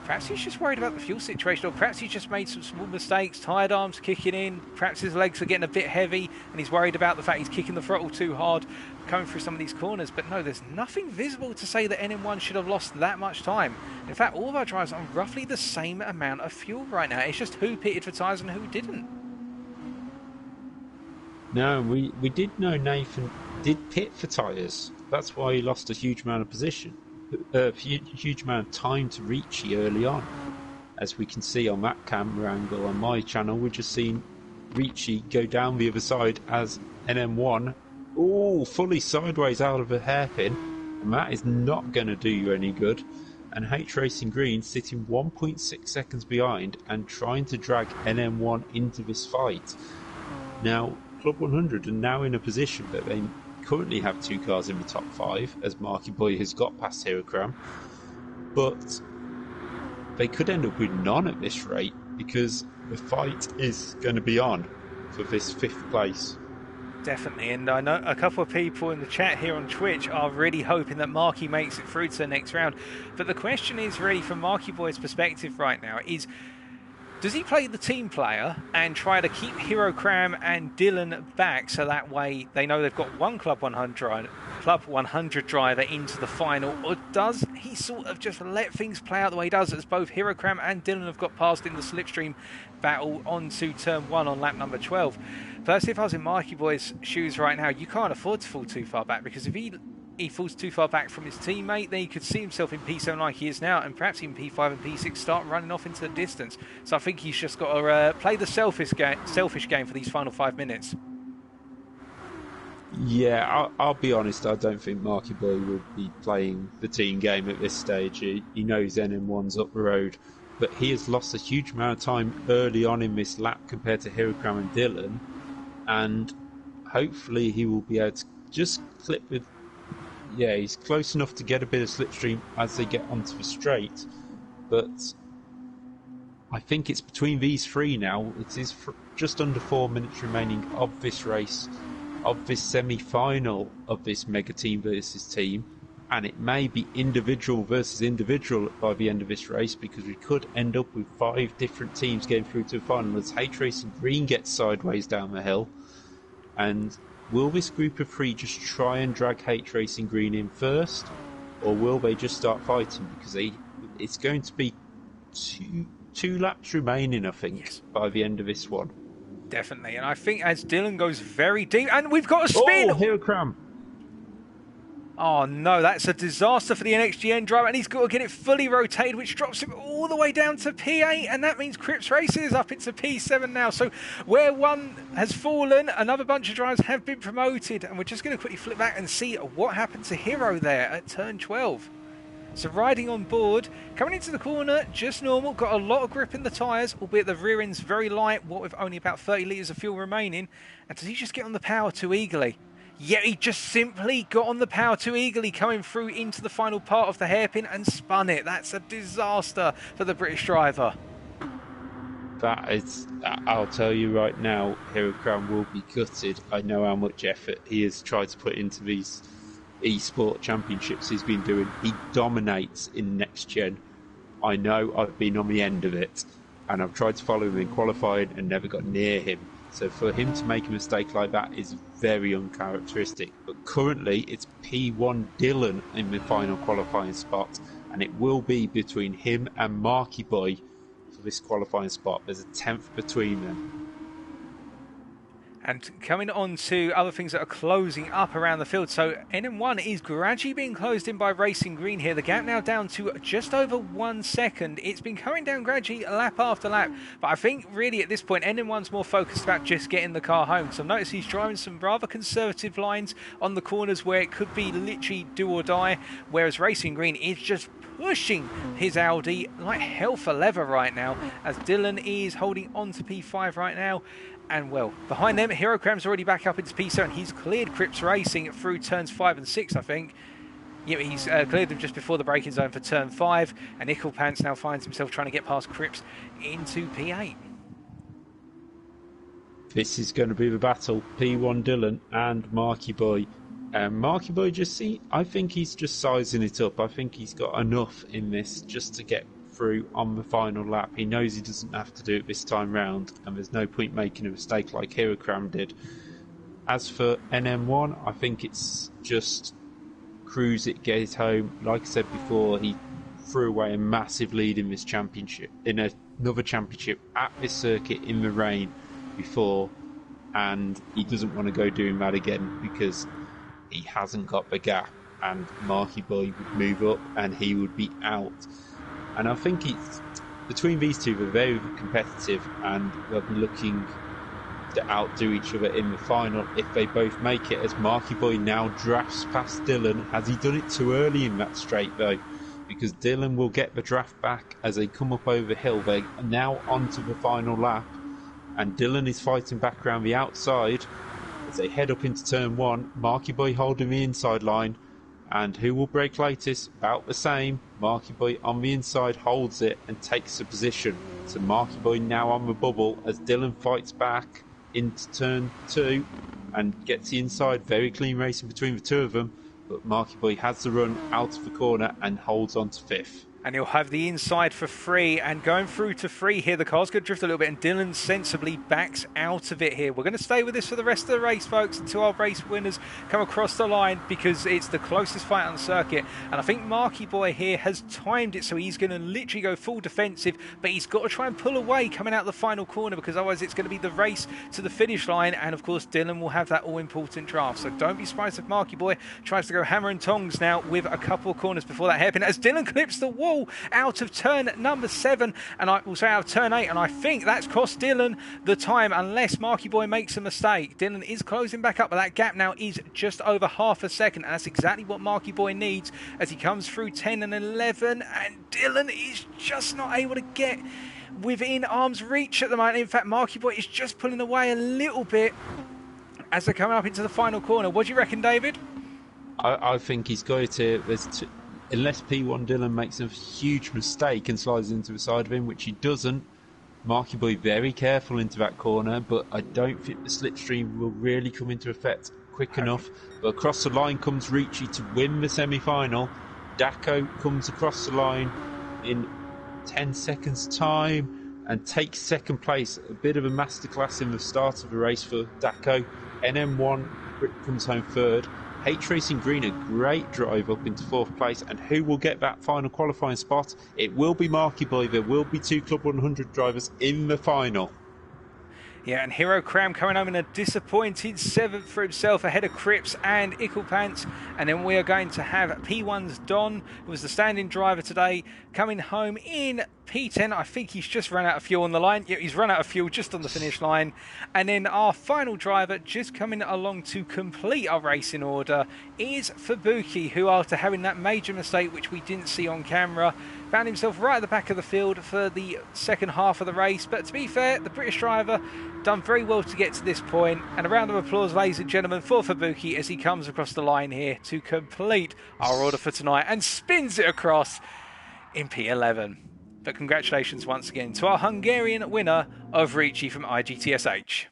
B: Perhaps he's just worried about the fuel situation, or perhaps he's just made some small mistakes, tired arms kicking in, perhaps his legs are getting a bit heavy and he's worried about the fact he's kicking the throttle too hard coming through some of these corners. But no, there's nothing visible to say that NM1 should have lost that much time. In fact, all of our drivers are on roughly the same amount of fuel right now. It's just who pitted for tyres and who didn't.
A: No, we did know Nathan did pit for tyres. That's why he lost a huge amount of position. A huge amount of time to Ricci early on. As we can see on that camera angle on my channel, we're just seeing Ricci go down the other side as NM1 fully sideways out of a hairpin, and that is not going to do you any good. And H Racing Green sitting 1.6 seconds behind and trying to drag NM1 into this fight. Now Club 100 are now in a position that they currently have two cars in the top 5, as Marky Boy has got past Hirokram, but they could end up with none at this rate because the fight is going to be on for this 5th place.
B: Definitely, and I know a couple of people in the chat here on Twitch are really hoping that Marky makes it through to the next round, but the question is really from Marky Boy's perspective right now is, does he play the team player and try to keep Hirokram and Dylan back so that way they know they've got one Club 100 driver into the final, or does he sort of just let things play out the way he does, as both Hirokram and Dylan have got past in the slipstream battle onto turn 1 on lap number 12? Firstly, if I was in Marky Boy's shoes right now, you can't afford to fall too far back, because if he falls too far back from his teammate, then he could see himself in P7 like he is now, and perhaps even P5 and P6 start running off into the distance. So I think he's just got to play the selfish game for these final 5 minutes.
A: Yeah, I'll be honest, I don't think Marky Boy would be playing the team game at this stage. He knows NM1's up the road, but he has lost a huge amount of time early on in this lap compared to Hirokram and Dylan, and hopefully he will be able to just clip with... Yeah, he's close enough to get a bit of slipstream as they get onto the straight, but I think it's between these three now. It is just under 4 minutes remaining of this race, of this semi-final of this mega team versus team, and it may be individual versus individual by the end of this race, because we could end up with 5 different teams getting through to the final as H Racing Green gets sideways down the hill. And will this group of 3 just try and drag H Racing Green in first, or will they just start fighting? Because it's going to be two laps remaining, I think, yes, by the end of this one.
B: Definitely, and I think as Dylan goes very deep, and we've got a spin!
A: Oh, Hirokram!
B: Oh no, that's a disaster for the NXGN driver, and he's got to get it fully rotated, which drops him all the way down to P8, and that means Cripps Racing is up into P7 now. So where one has fallen, another bunch of drivers have been promoted, and we're just going to quickly flip back and see what happened to Hero there at turn 12. So riding on board, coming into the corner, just normal, got a lot of grip in the tyres, albeit the rear end's very light, what with only about 30 litres of fuel remaining. And does he just get on the power too eagerly? Yeah, he just simply got on the power too eagerly, coming through into the final part of the hairpin and spun it. That's a disaster for the British driver.
A: That is, I'll tell you right now, Hirokram will be gutted. I know how much effort he has tried to put into these eSport championships he's been doing. He dominates in next gen. I know, I've been on the end of it, and I've tried to follow him in qualifying and never got near him. So for him to make a mistake like that is very uncharacteristic. But currently it's P1 Dylan in the final qualifying spot, and it will be between him and Marky Boy for this qualifying spot. There's a 10th between them.
B: And coming on to other things that are closing up around the field. So NM1 is gradually being closed in by Racing Green here. The gap now down to just over 1 second. It's been coming down gradually lap after lap. But I think really at this point, NM1's more focused about just getting the car home. So notice he's driving some rather conservative lines on the corners where it could be literally do or die. Whereas Racing Green is just pushing his Audi like hell for leather right now, as Dylan is holding on to P5 right now. And well, behind them, Hero Cram's already back up into P7. He's cleared Cripps Racing through turns 5 and 6, I think. Yeah, he's cleared them just before the braking zone for turn 5. And Nickel Pants now finds himself trying to get past Cripps into P8.
A: This is going to be the battle. P1 Dylan and Marky Boy. Marky Boy I think he's just sizing it up. I think he's got enough in this just to get through on the final lap. He knows he doesn't have to do it this time round, and there's no point making a mistake like Hirokram did. As for NM1, I think it's just cruise it, get it home. Like I said before, he threw away a massive lead in this championship, in another championship at this circuit in the rain before, and he doesn't want to go doing that again because he hasn't got the gap, and Marky Boy would move up and he would be out. And I think it's between these two, they're very competitive and they'll be looking to outdo each other in the final if they both make it, as Marky Boy now drafts past Dylan. Has he done it too early in that straight though? Because Dylan will get the draft back as they come up over the hill. They're now onto the final lap, and Dylan is fighting back around the outside as they head up into turn 1. Marky Boy holding the inside line. And who will break latest? About the same. Marky Boy on the inside holds it and takes the position. So Marky Boy now on the bubble as Dylan fights back into turn 2 and gets the inside. Very clean racing between the two of them. But Marky Boy has the run out of the corner and holds on to 5th.
B: And he'll have the inside for free, and going through to free here, the car's going to drift a little bit, and Dylan sensibly backs out of it here. We're going to stay with this for the rest of the race, folks, until our race winners come across the line, because it's the closest fight on the circuit. And I think Marky Boy here has timed it, so he's going to literally go full defensive, but he's got to try and pull away coming out the final corner, because otherwise it's going to be the race to the finish line. And of course Dylan will have that all-important draft, so don't be surprised if Marky Boy tries to go hammer and tongs now with a couple of corners before that hairpin, as Dylan clips the wall out of turn number 7, and I will say out of turn 8, and I think that's cost Dylan the time unless Marky Boy makes a mistake. Dylan is closing back up, but that gap now is just over half a second, and that's exactly what Marky Boy needs as he comes through 10 and 11, and Dylan is just not able to get within arm's reach at the moment. In fact, Marky Boy is just pulling away a little bit as they're coming up into the final corner. What do you reckon, David?
A: I think he's got it here. Unless P1 Dylan makes a huge mistake and slides into the side of him, which he doesn't, Marky Boy very careful into that corner, but I don't think the slipstream will really come into effect quick enough. But across the line comes Ricci to win the semi-final. Daco comes across the line in 10 seconds time and takes second place. A bit of a masterclass in the start of the race for Daco. NM1 comes home third. H Racing Green, a great drive up into 4th place, and who will get that final qualifying spot? It will be Marky Boy. There will be 2 Club 100 drivers in the final.
B: Yeah, and Hero Cram coming home in a disappointed 7th for himself ahead of Cripps and Icklepants. And then we are going to have P1's Don, who was the standing driver today, coming home in P10. I think he's just run out of fuel on the line. Yeah, he's run out of fuel just on the finish line. And then our final driver just coming along to complete our racing order is Fubuki, who after having that major mistake, which we didn't see on camera, found himself right at the back of the field for the second half of the race. But to be fair, the British driver done very well to get to this point. And a round of applause, ladies and gentlemen, for Fubuki as he comes across the line here to complete our order for tonight and spins it across in P11. But congratulations once again to our Hungarian winner of Ricci from IGTSH.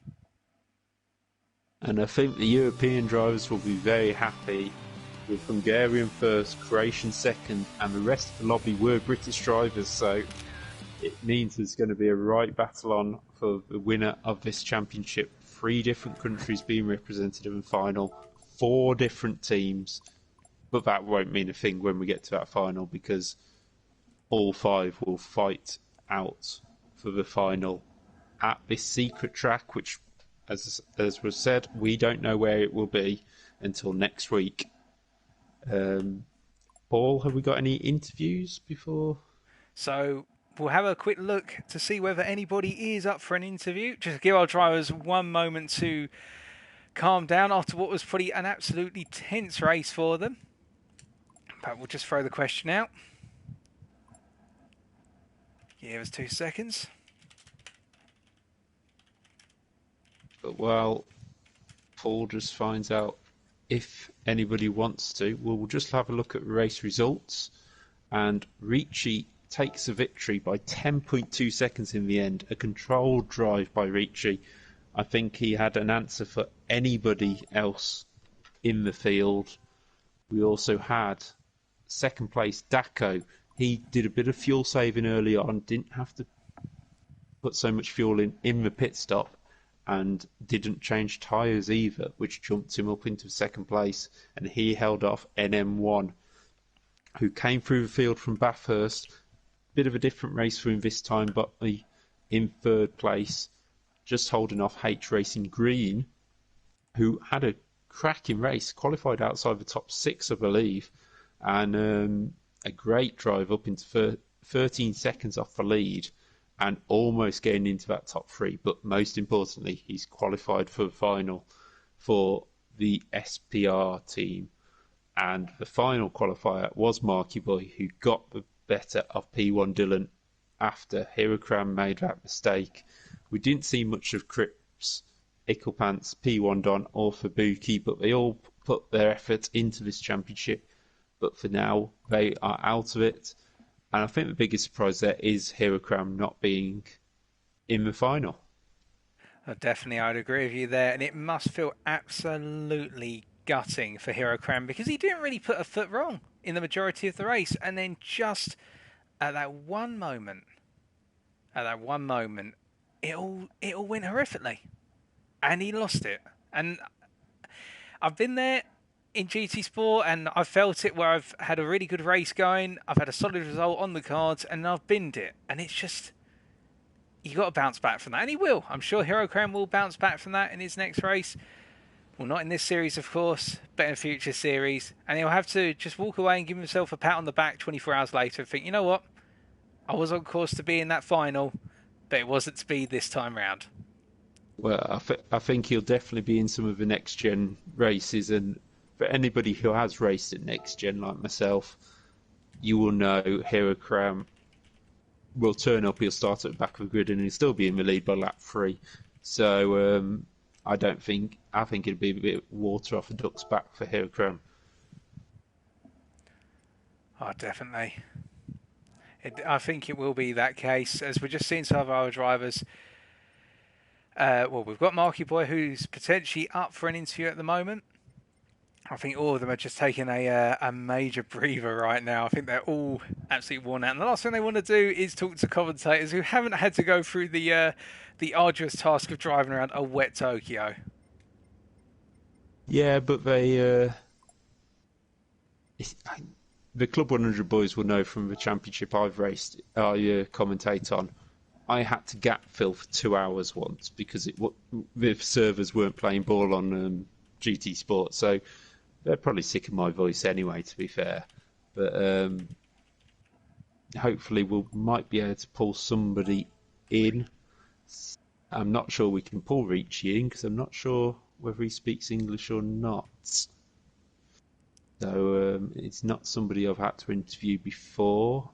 A: And I think the European drivers will be very happy with Hungarian first, Croatian second, and the rest of the lobby were British drivers, so it means there's going to be a right battle on for the winner of this championship. 3 different countries being represented in the final, 4 different teams, but that won't mean a thing when we get to that final because all 5 will fight out for the final at this secret track, which as was said, we don't know where it will be until next week. Paul, have we got any interviews before?
B: So we'll have a quick look to see whether anybody is up for an interview. Just give our drivers one moment to calm down after what was probably an absolutely tense race for them. But we'll just throw the question out. Give us 2 seconds.
A: But while Paul just finds out if anybody wants to, we'll just have a look at race results. And Ricci takes the victory by 10.2 seconds in the end. A controlled drive by Ricci. I think he had an answer for anybody else in the field. We also had second place Daco. He did a bit of fuel saving early on, didn't have to put so much fuel in the pit stop, and didn't change tyres either, which jumped him up into second place, and he held off NM1, who came through the field from Bathurst. Bit of a different race for him this time, but in third place, just holding off H Racing Green, who had a cracking race, qualified outside the top 6, I believe, and a great drive up into 13 seconds off the lead and almost getting into that top 3. But most importantly, he's qualified for the final for the SPR team. And the final qualifier was Marky Boy, who got the better of P1 Dylan after Hirokram made that mistake. We didn't see much of Cripps, Icklepants, P1 Don or Fabuki, but they all put their efforts into this championship. But for now, they are out of it. And I think the biggest surprise there is Hirokram not being in the final.
B: Definitely, I'd agree with you there. And it must feel absolutely gutting for Hirokram because he didn't really put a foot wrong in the majority of the race. And then just at that one moment, it all went horrifically. And he lost it. And I've been there in GT Sport, and I've felt it where I've had a really good race going, I've had a solid result on the cards, and I've binned it. And it's just, you got to bounce back from that. And he will. I'm sure Hirokram will bounce back from that in his next race. Well, not in this series, of course, but in a future series. And he'll have to just walk away and give himself a pat on the back 24 hours later and think, you know what? I was on course to be in that final, but it wasn't to be this time round.
A: Well, I think he'll definitely be in some of the next-gen races, and for anybody who has raced at next gen like myself, you will know Hirokram will turn up, he'll start at the back of the grid and he'll still be in the lead by lap 3. So I think it'll be a bit water off a duck's back for Hirokram.
B: Oh, definitely. I think it will be that case, as we're just seeing some of our drivers. Well, we've got Marky Boy, who's potentially up for an interview at the moment. I think all of them are just taking a major breather right now. I think they're all absolutely worn out. And the last thing they want to do is talk to commentators who haven't had to go through the arduous task of driving around a wet Tokyo.
A: Yeah, but the Club 100 boys will know from the championship I've raced, I commentate on. I had to gap fill for 2 hours once because the servers weren't playing ball on GT Sport, so they're probably sick of my voice anyway, to be fair. But hopefully we might be able to pull somebody in. I'm not sure we can pull Ricci in because I'm not sure whether he speaks English or not. So it's not somebody I've had to interview before.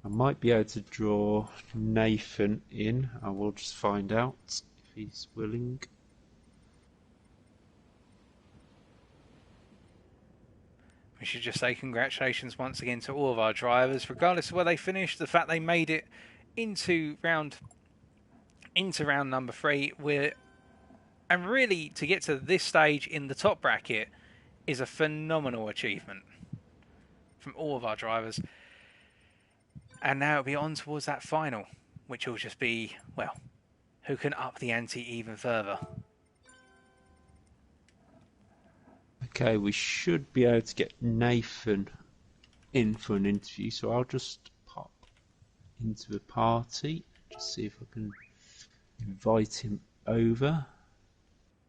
A: I might be able to draw Nathan in. I will just find out if he's willing.
B: We should just say congratulations once again to all of our drivers, regardless of where they finished. The fact they made it into round number 3, and really to get to this stage in the top bracket is a phenomenal achievement from all of our drivers. And now it'll be on towards that final, which will just be, well, who can up the ante even further.
A: Okay, we should be able to get Nathan in for an interview, so I'll just pop into the party, just see if I can invite him over.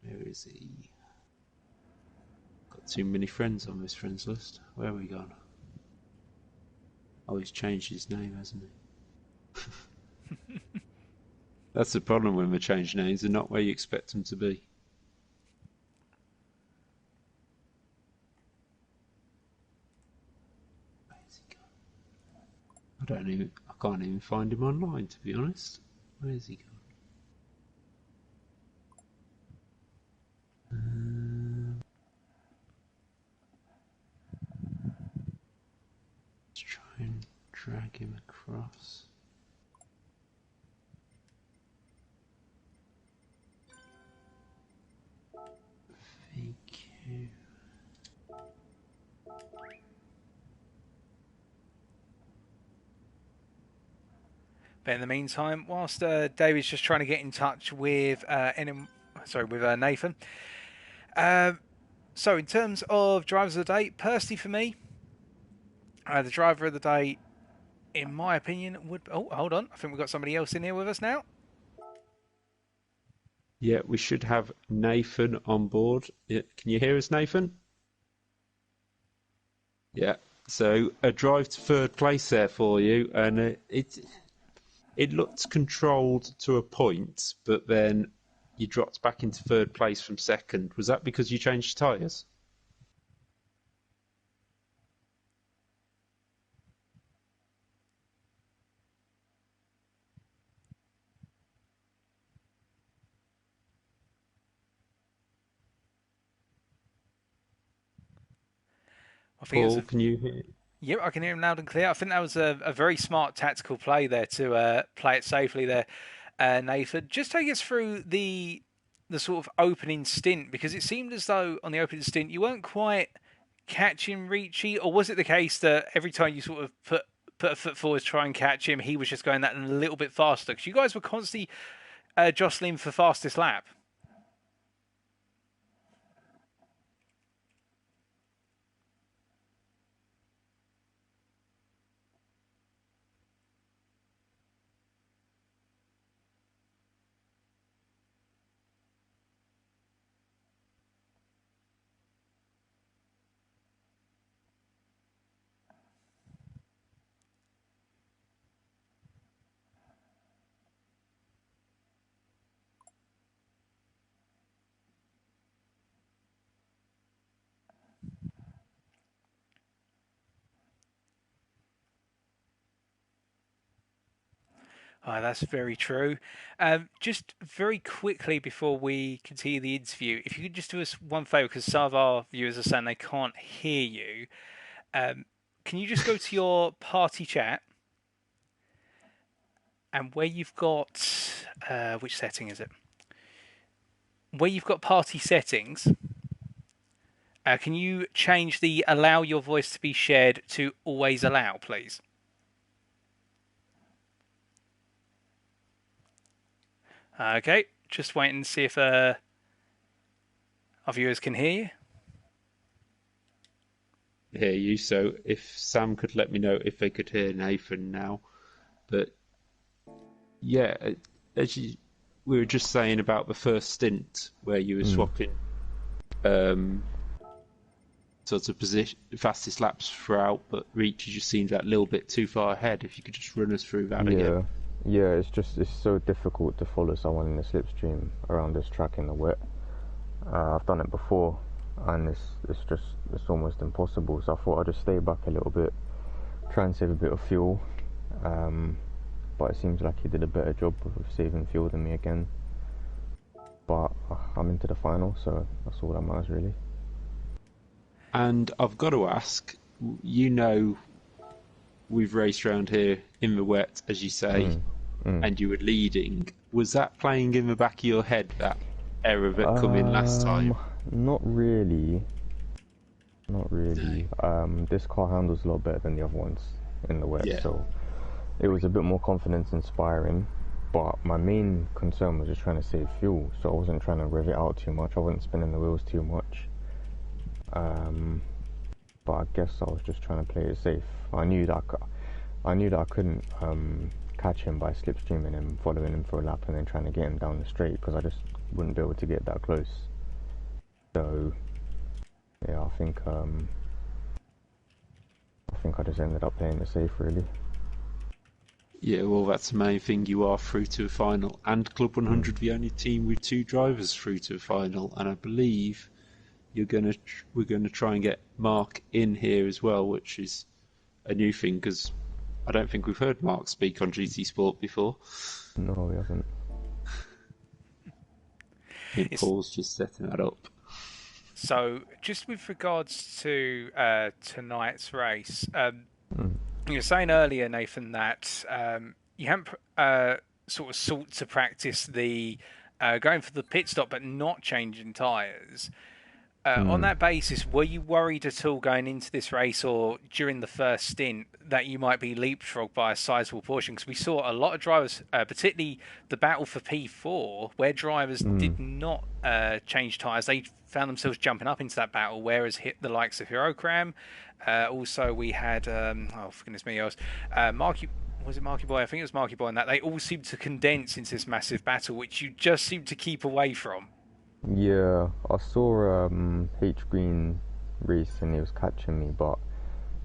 A: Where is he? Got too many friends on this friends list. Where have we gone? Oh, he's changed his name, hasn't he? That's the problem when we change names. They're not where you expect them to be. Where's he gone? I can't even find him online, to be honest. Where's he gone? Let's try and drag him across. VQ.
B: But in the meantime, whilst David's just trying to get in touch with Nathan. So in terms of drivers of the day, personally for me, the driver of the day, in my opinion, would... Oh, hold on. I think we've got somebody else in here with us now.
A: Yeah, we should have Nathan on board. Yeah, can you hear us, Nathan? Yeah. So a drive to third place there for you, and it looked controlled to a point, but then you dropped back into third place from second. Was that because you changed tyres? Paul, can you hear?
B: Yep, I can hear him loud and clear. I think that was a very smart tactical play there to play it safely there, Nathan. Just take us through the sort of opening stint, because it seemed as though on the opening stint you weren't quite catching Ricci, or was it the case that every time you sort of put a foot forward to try and catch him, he was just going that a little bit faster? Because you guys were constantly jostling for fastest lap. Oh, that's very true. Just very quickly before we continue the interview, if you could just do us one favour, because some of our viewers are saying they can't hear you. Can you just go to your party chat, and where you've got which setting is it? Where you've got party settings, can you change the allow your voice to be shared to always allow, please? Okay, just wait and see if our viewers can hear you.
A: Hear you. So if Sam could let me know if they could hear Nathan now. But yeah, as we were just saying about the first stint where you were swapping sort of position, fastest laps throughout, but Ricci just seemed that little bit too far ahead. If you could just run us through that again.
C: Yeah, it's so difficult to follow someone in the slipstream around this track in the wet. I've done it before, and it's almost impossible. So I thought I'd just stay back a little bit, try and save a bit of fuel. But it seems like he did a better job of saving fuel than me again. But I'm into the final, so that's all that matters really.
A: And I've got to ask, we've raced around here in the wet, as you say, and you were leading. Was that playing in the back of your head, that error that come in last time?
C: Not really. This car handles a lot better than the other ones in the wet, so it was a bit more confidence inspiring. But my main concern was just trying to save fuel, so I wasn't trying to rev it out too much. I wasn't spinning the wheels too much. But I guess I was just trying to play it safe. I knew that I couldn't catch him by slipstreaming him, following him for a lap, and then trying to get him down the straight, because I just wouldn't be able to get that close. So yeah, I think I just ended up playing it safe, really.
A: Yeah, well, that's the main thing. You are through to a final, and Club 100 the only team with 2 drivers through to a final, and I believe we're gonna try and get Mark in here as well, which is a new thing because I don't think we've heard Mark speak on GT Sport before.
C: No, we haven't.
A: I think Paul's just setting that up.
B: So, just with regards to tonight's race, you were saying earlier, Nathan, that you haven't sort of sought to practice the going for the pit stop but not changing tyres. On that basis, were you worried at all going into this race or during the first stint that you might be leapfrogged by a sizable portion? Because we saw a lot of drivers, particularly the battle for P4, where drivers did not change tyres. They found themselves jumping up into that battle, whereas hit the likes of Hirokram. Also, we had, oh, for goodness me, Marky. Was it Marky Boy? I think it was Marky Boy, and that they all seemed to condense into this massive battle, which you just seemed to keep away from.
C: Yeah, I saw H Green race and he was catching me, but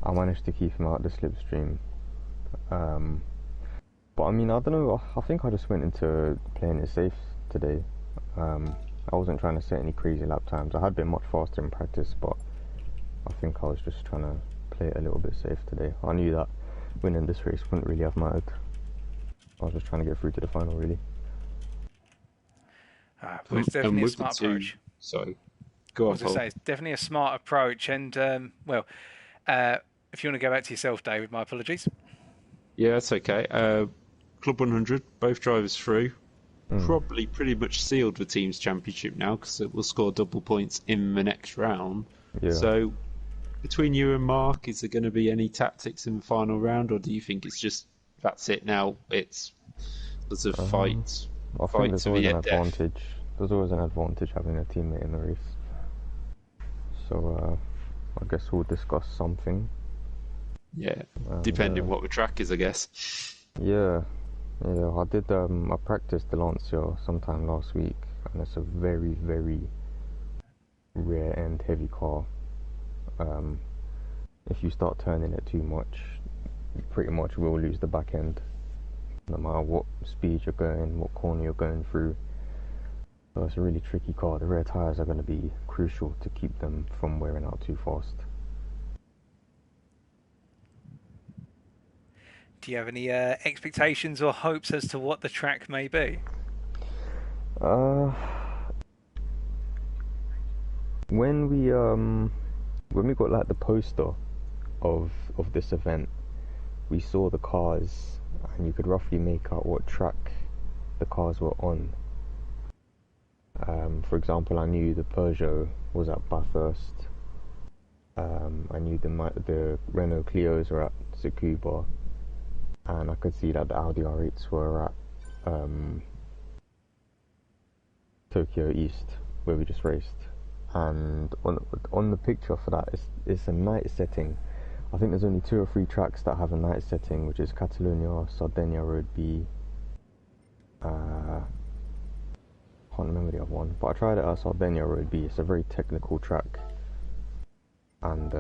C: I managed to keep him out of the slipstream. But I mean, I don't know, I think I just went into playing it safe today. I wasn't trying to set any crazy lap times. I had been much faster in practice, but I think I was just trying to play it a little bit safe today. I knew that winning this race wouldn't really have mattered. I was just trying to get through to the final, really.
B: But it's definitely a smart approach.
A: Sorry, go on, Paul.
B: It's definitely a smart approach. And, if you want to go back to yourself, David, my apologies.
A: Yeah, that's okay. Club 100, both drivers through. Probably pretty much sealed the team's championship now because it will score double points in the next round.
C: Yeah.
A: So, between you and Mark, is there going to be any tactics in the final round, or do you think it's just that's it now? There's a fight.
C: I think there's always an advantage. There's always an advantage having a teammate in the race. So I guess we'll discuss something.
A: Yeah, depending what the track is, I guess.
C: Yeah. I did. I practiced the Lancia sometime last week, and it's a very, very rear end heavy car. If you start turning it too much, you pretty much will lose the back end. No matter what speed you're going, what corner you're going through. So it's a really tricky car. The rear tyres are going to be crucial to keep them from wearing out too fast.
B: Do you have any expectations or hopes as to what the track may be?
C: When we got like the poster of this event, we saw the cars and you could roughly make out what track the cars were on. For example, I knew the Peugeot was at Bathurst. I knew the Renault Clios were at Tsukuba, and I could see that the Audi R8s were at Tokyo East, where we just raced. And on the picture for that, it's a night setting. I think there's only 2 or 3 tracks that have a night setting, which is Catalonia, Sardinia Road B. Can't remember the other one, but I tried it at Sardinia Road B. It's a very technical track, and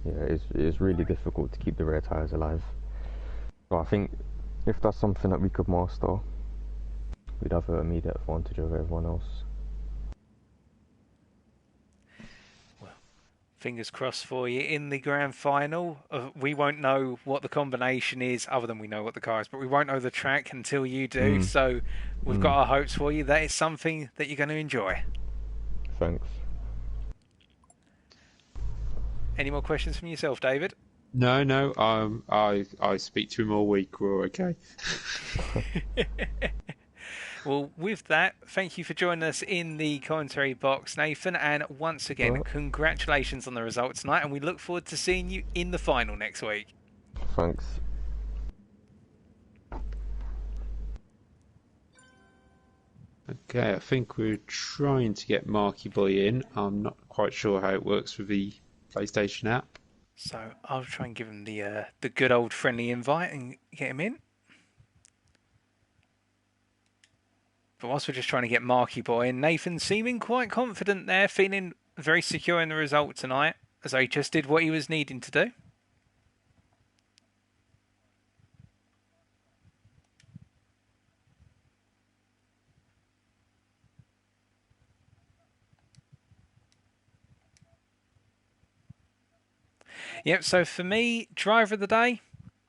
C: it's really difficult to keep the rear tyres alive. So I think if that's something that we could master, we'd have an immediate advantage over everyone else.
B: Fingers crossed for you in the grand final. We won't know what the combination is, other than we know what the car is, but we won't know the track until you do. So we've got our hopes for you. That is something that you're going to enjoy.
C: Thanks.
B: Any more questions from yourself, David?
A: No. I speak to him all week. We're okay.
B: Well, with that, thank you for joining us in the commentary box, Nathan. And once again, congratulations on the result tonight. And we look forward to seeing you in the final next week.
C: Thanks.
A: Okay, I think we're trying to get Marky Boy in. I'm not quite sure how it works with the PlayStation app.
B: So I'll try and give him the good old friendly invite and get him in. But whilst we're just trying to get Marky Boy, and Nathan seeming quite confident there, feeling very secure in the result tonight, as he just did what he was needing to do. Yep, so for me, driver of the day,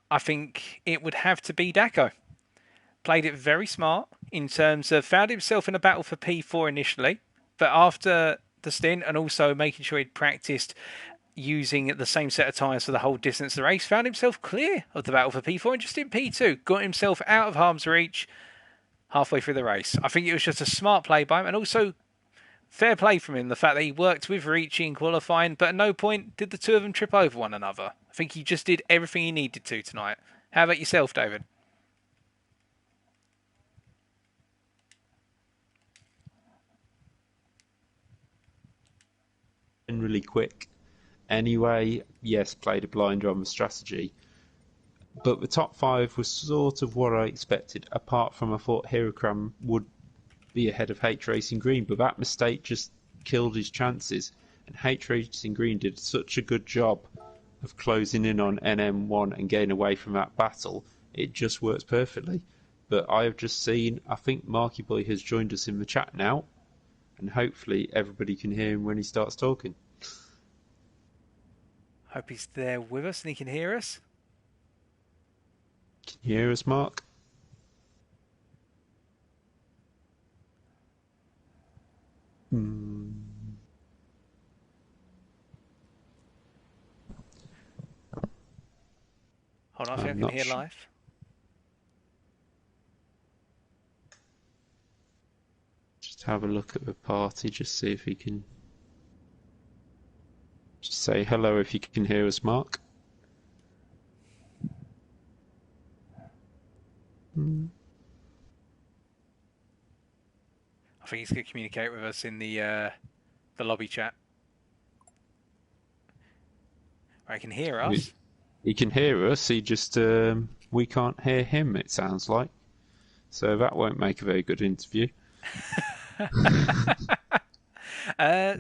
B: I think it would have to be Daco. Played it very smart in terms of found himself in a battle for P4 initially, but after the stint and also making sure he'd practiced using the same set of tyres for the whole distance of the race, found himself clear of the battle for P4 and just in P2, got himself out of harm's reach halfway through the race. I think it was just a smart play by him and also fair play from him, the fact that he worked with Ricci in qualifying, but at no point did the two of them trip over one another. I think he just did everything he needed to tonight. How about yourself, David?
A: Really quick. Anyway, yes, played a blinder on the strategy. But the top 5 was sort of what I expected, apart from I thought Hirokram would be ahead of H Racing Green, but that mistake just killed his chances. And H Racing Green did such a good job of closing in on NM1 and getting away from that battle. It just works perfectly. But I have just seen, I think Marky Boy has joined us in the chat now, and hopefully everybody can hear him when he starts talking.
B: Hope he's there with us and he can hear us.
A: Can you hear us, Mark?
B: Hold on, I think I can hear live.
A: Just have a look at the party, just see if he can... Just say hello if you can hear us, Mark.
B: I think he's going to communicate with us in the lobby chat. Right, he can hear us.
A: He can hear us, he just... we can't hear him, it sounds like. So that won't make a very good interview.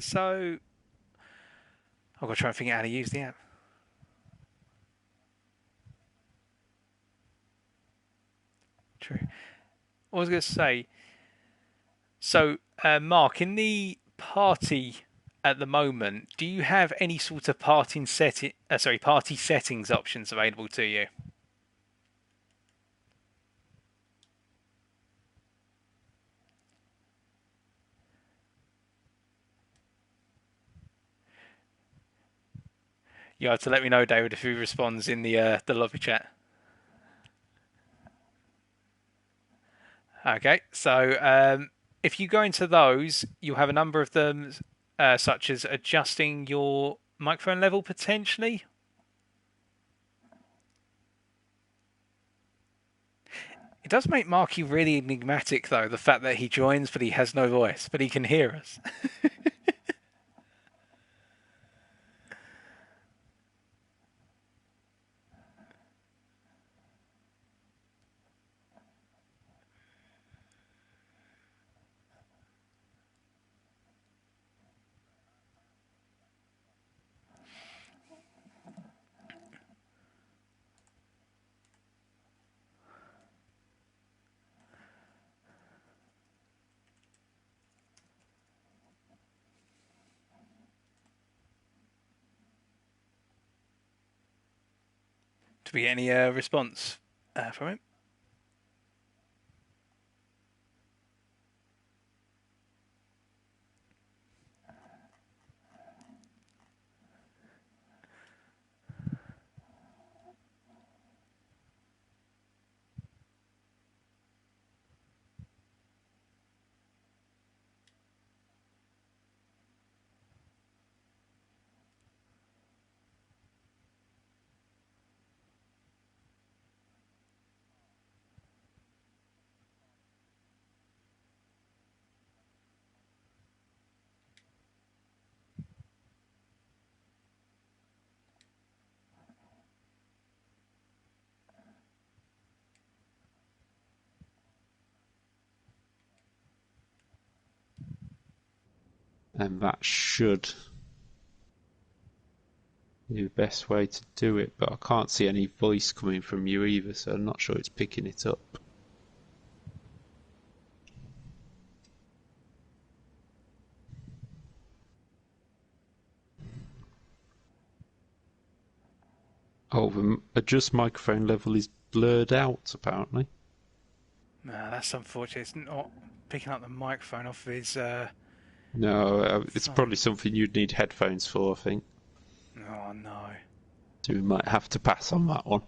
B: So... I've got to try and figure out how to use the app. True. I was going to say... So, Mark, in the party at the moment, do you have any sort of party settings options available to you? You have to let me know, David, if he responds in the lobby chat. Okay, so if you go into those, you'll have a number of them, such as adjusting your microphone level potentially. It does make Marky really enigmatic, though, the fact that he joins, but he has no voice, but he can hear us. Do we get any response from him?
A: and that should be the best way to do it, but I can't see any voice coming from you either, so I'm not sure it's picking it up. Oh, the adjust microphone level is blurred out, apparently.
B: No, that's unfortunate. It's not picking up the microphone off of his...
A: No, it's
B: phone.
A: probably something you'd need headphones for, I think.
B: Oh, no.
A: So we might have to pass on that one.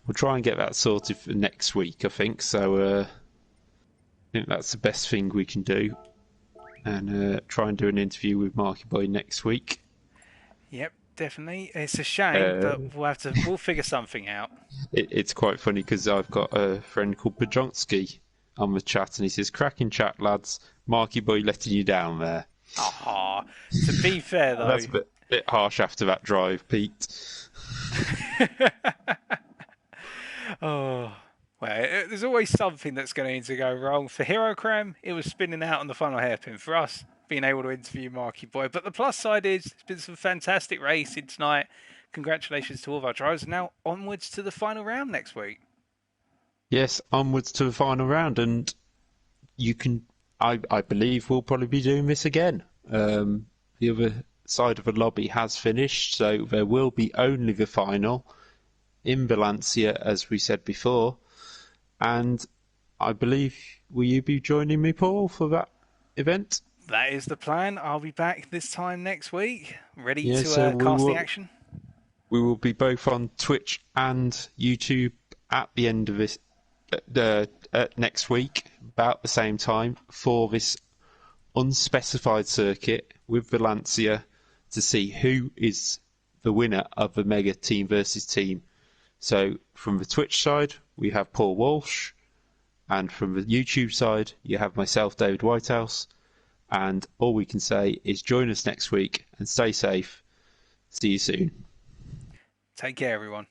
A: We'll try and get that sorted for next week, I think. So I think that's the best thing we can do. And try and do an interview with Marky Boy next week.
B: Yep, definitely. It's a shame, but we'll figure something out.
A: It's quite funny because I've got a friend called Bajonski on the chat, and he says, "Cracking chat, lads. Marky Boy letting you down there."
B: Ah, to be fair though,
A: That's a bit harsh after that drive, Pete.
B: Oh, well, there's always something that's going to go wrong. For Hero Cram, it was spinning out on the final hairpin. For us, being able to interview Marky Boy. But the plus side is, it's been some fantastic racing tonight. Congratulations to all of our drivers. Now onwards to the final round next week.
A: Yes, onwards to the final round, and you can. I believe we'll probably be doing this again. The other side of the lobby has finished, so there will be only the final in Valencia, as we said before. And I believe, will you be joining me, Paul, for that event?
B: That is the plan. I'll be back this time next week, ready
A: Yeah,
B: to
A: so
B: cast the action.
A: We will be both on Twitch and YouTube at the end of this next week, about the same time, for this unspecified circuit with Valencia to see who is the winner of the Mega Team versus Team. So from the Twitch side, we have Paul Walsh, and from the YouTube side, you have myself, David Whitehouse. And all we can say is join us next week and stay safe. See you soon.
B: Take care, everyone.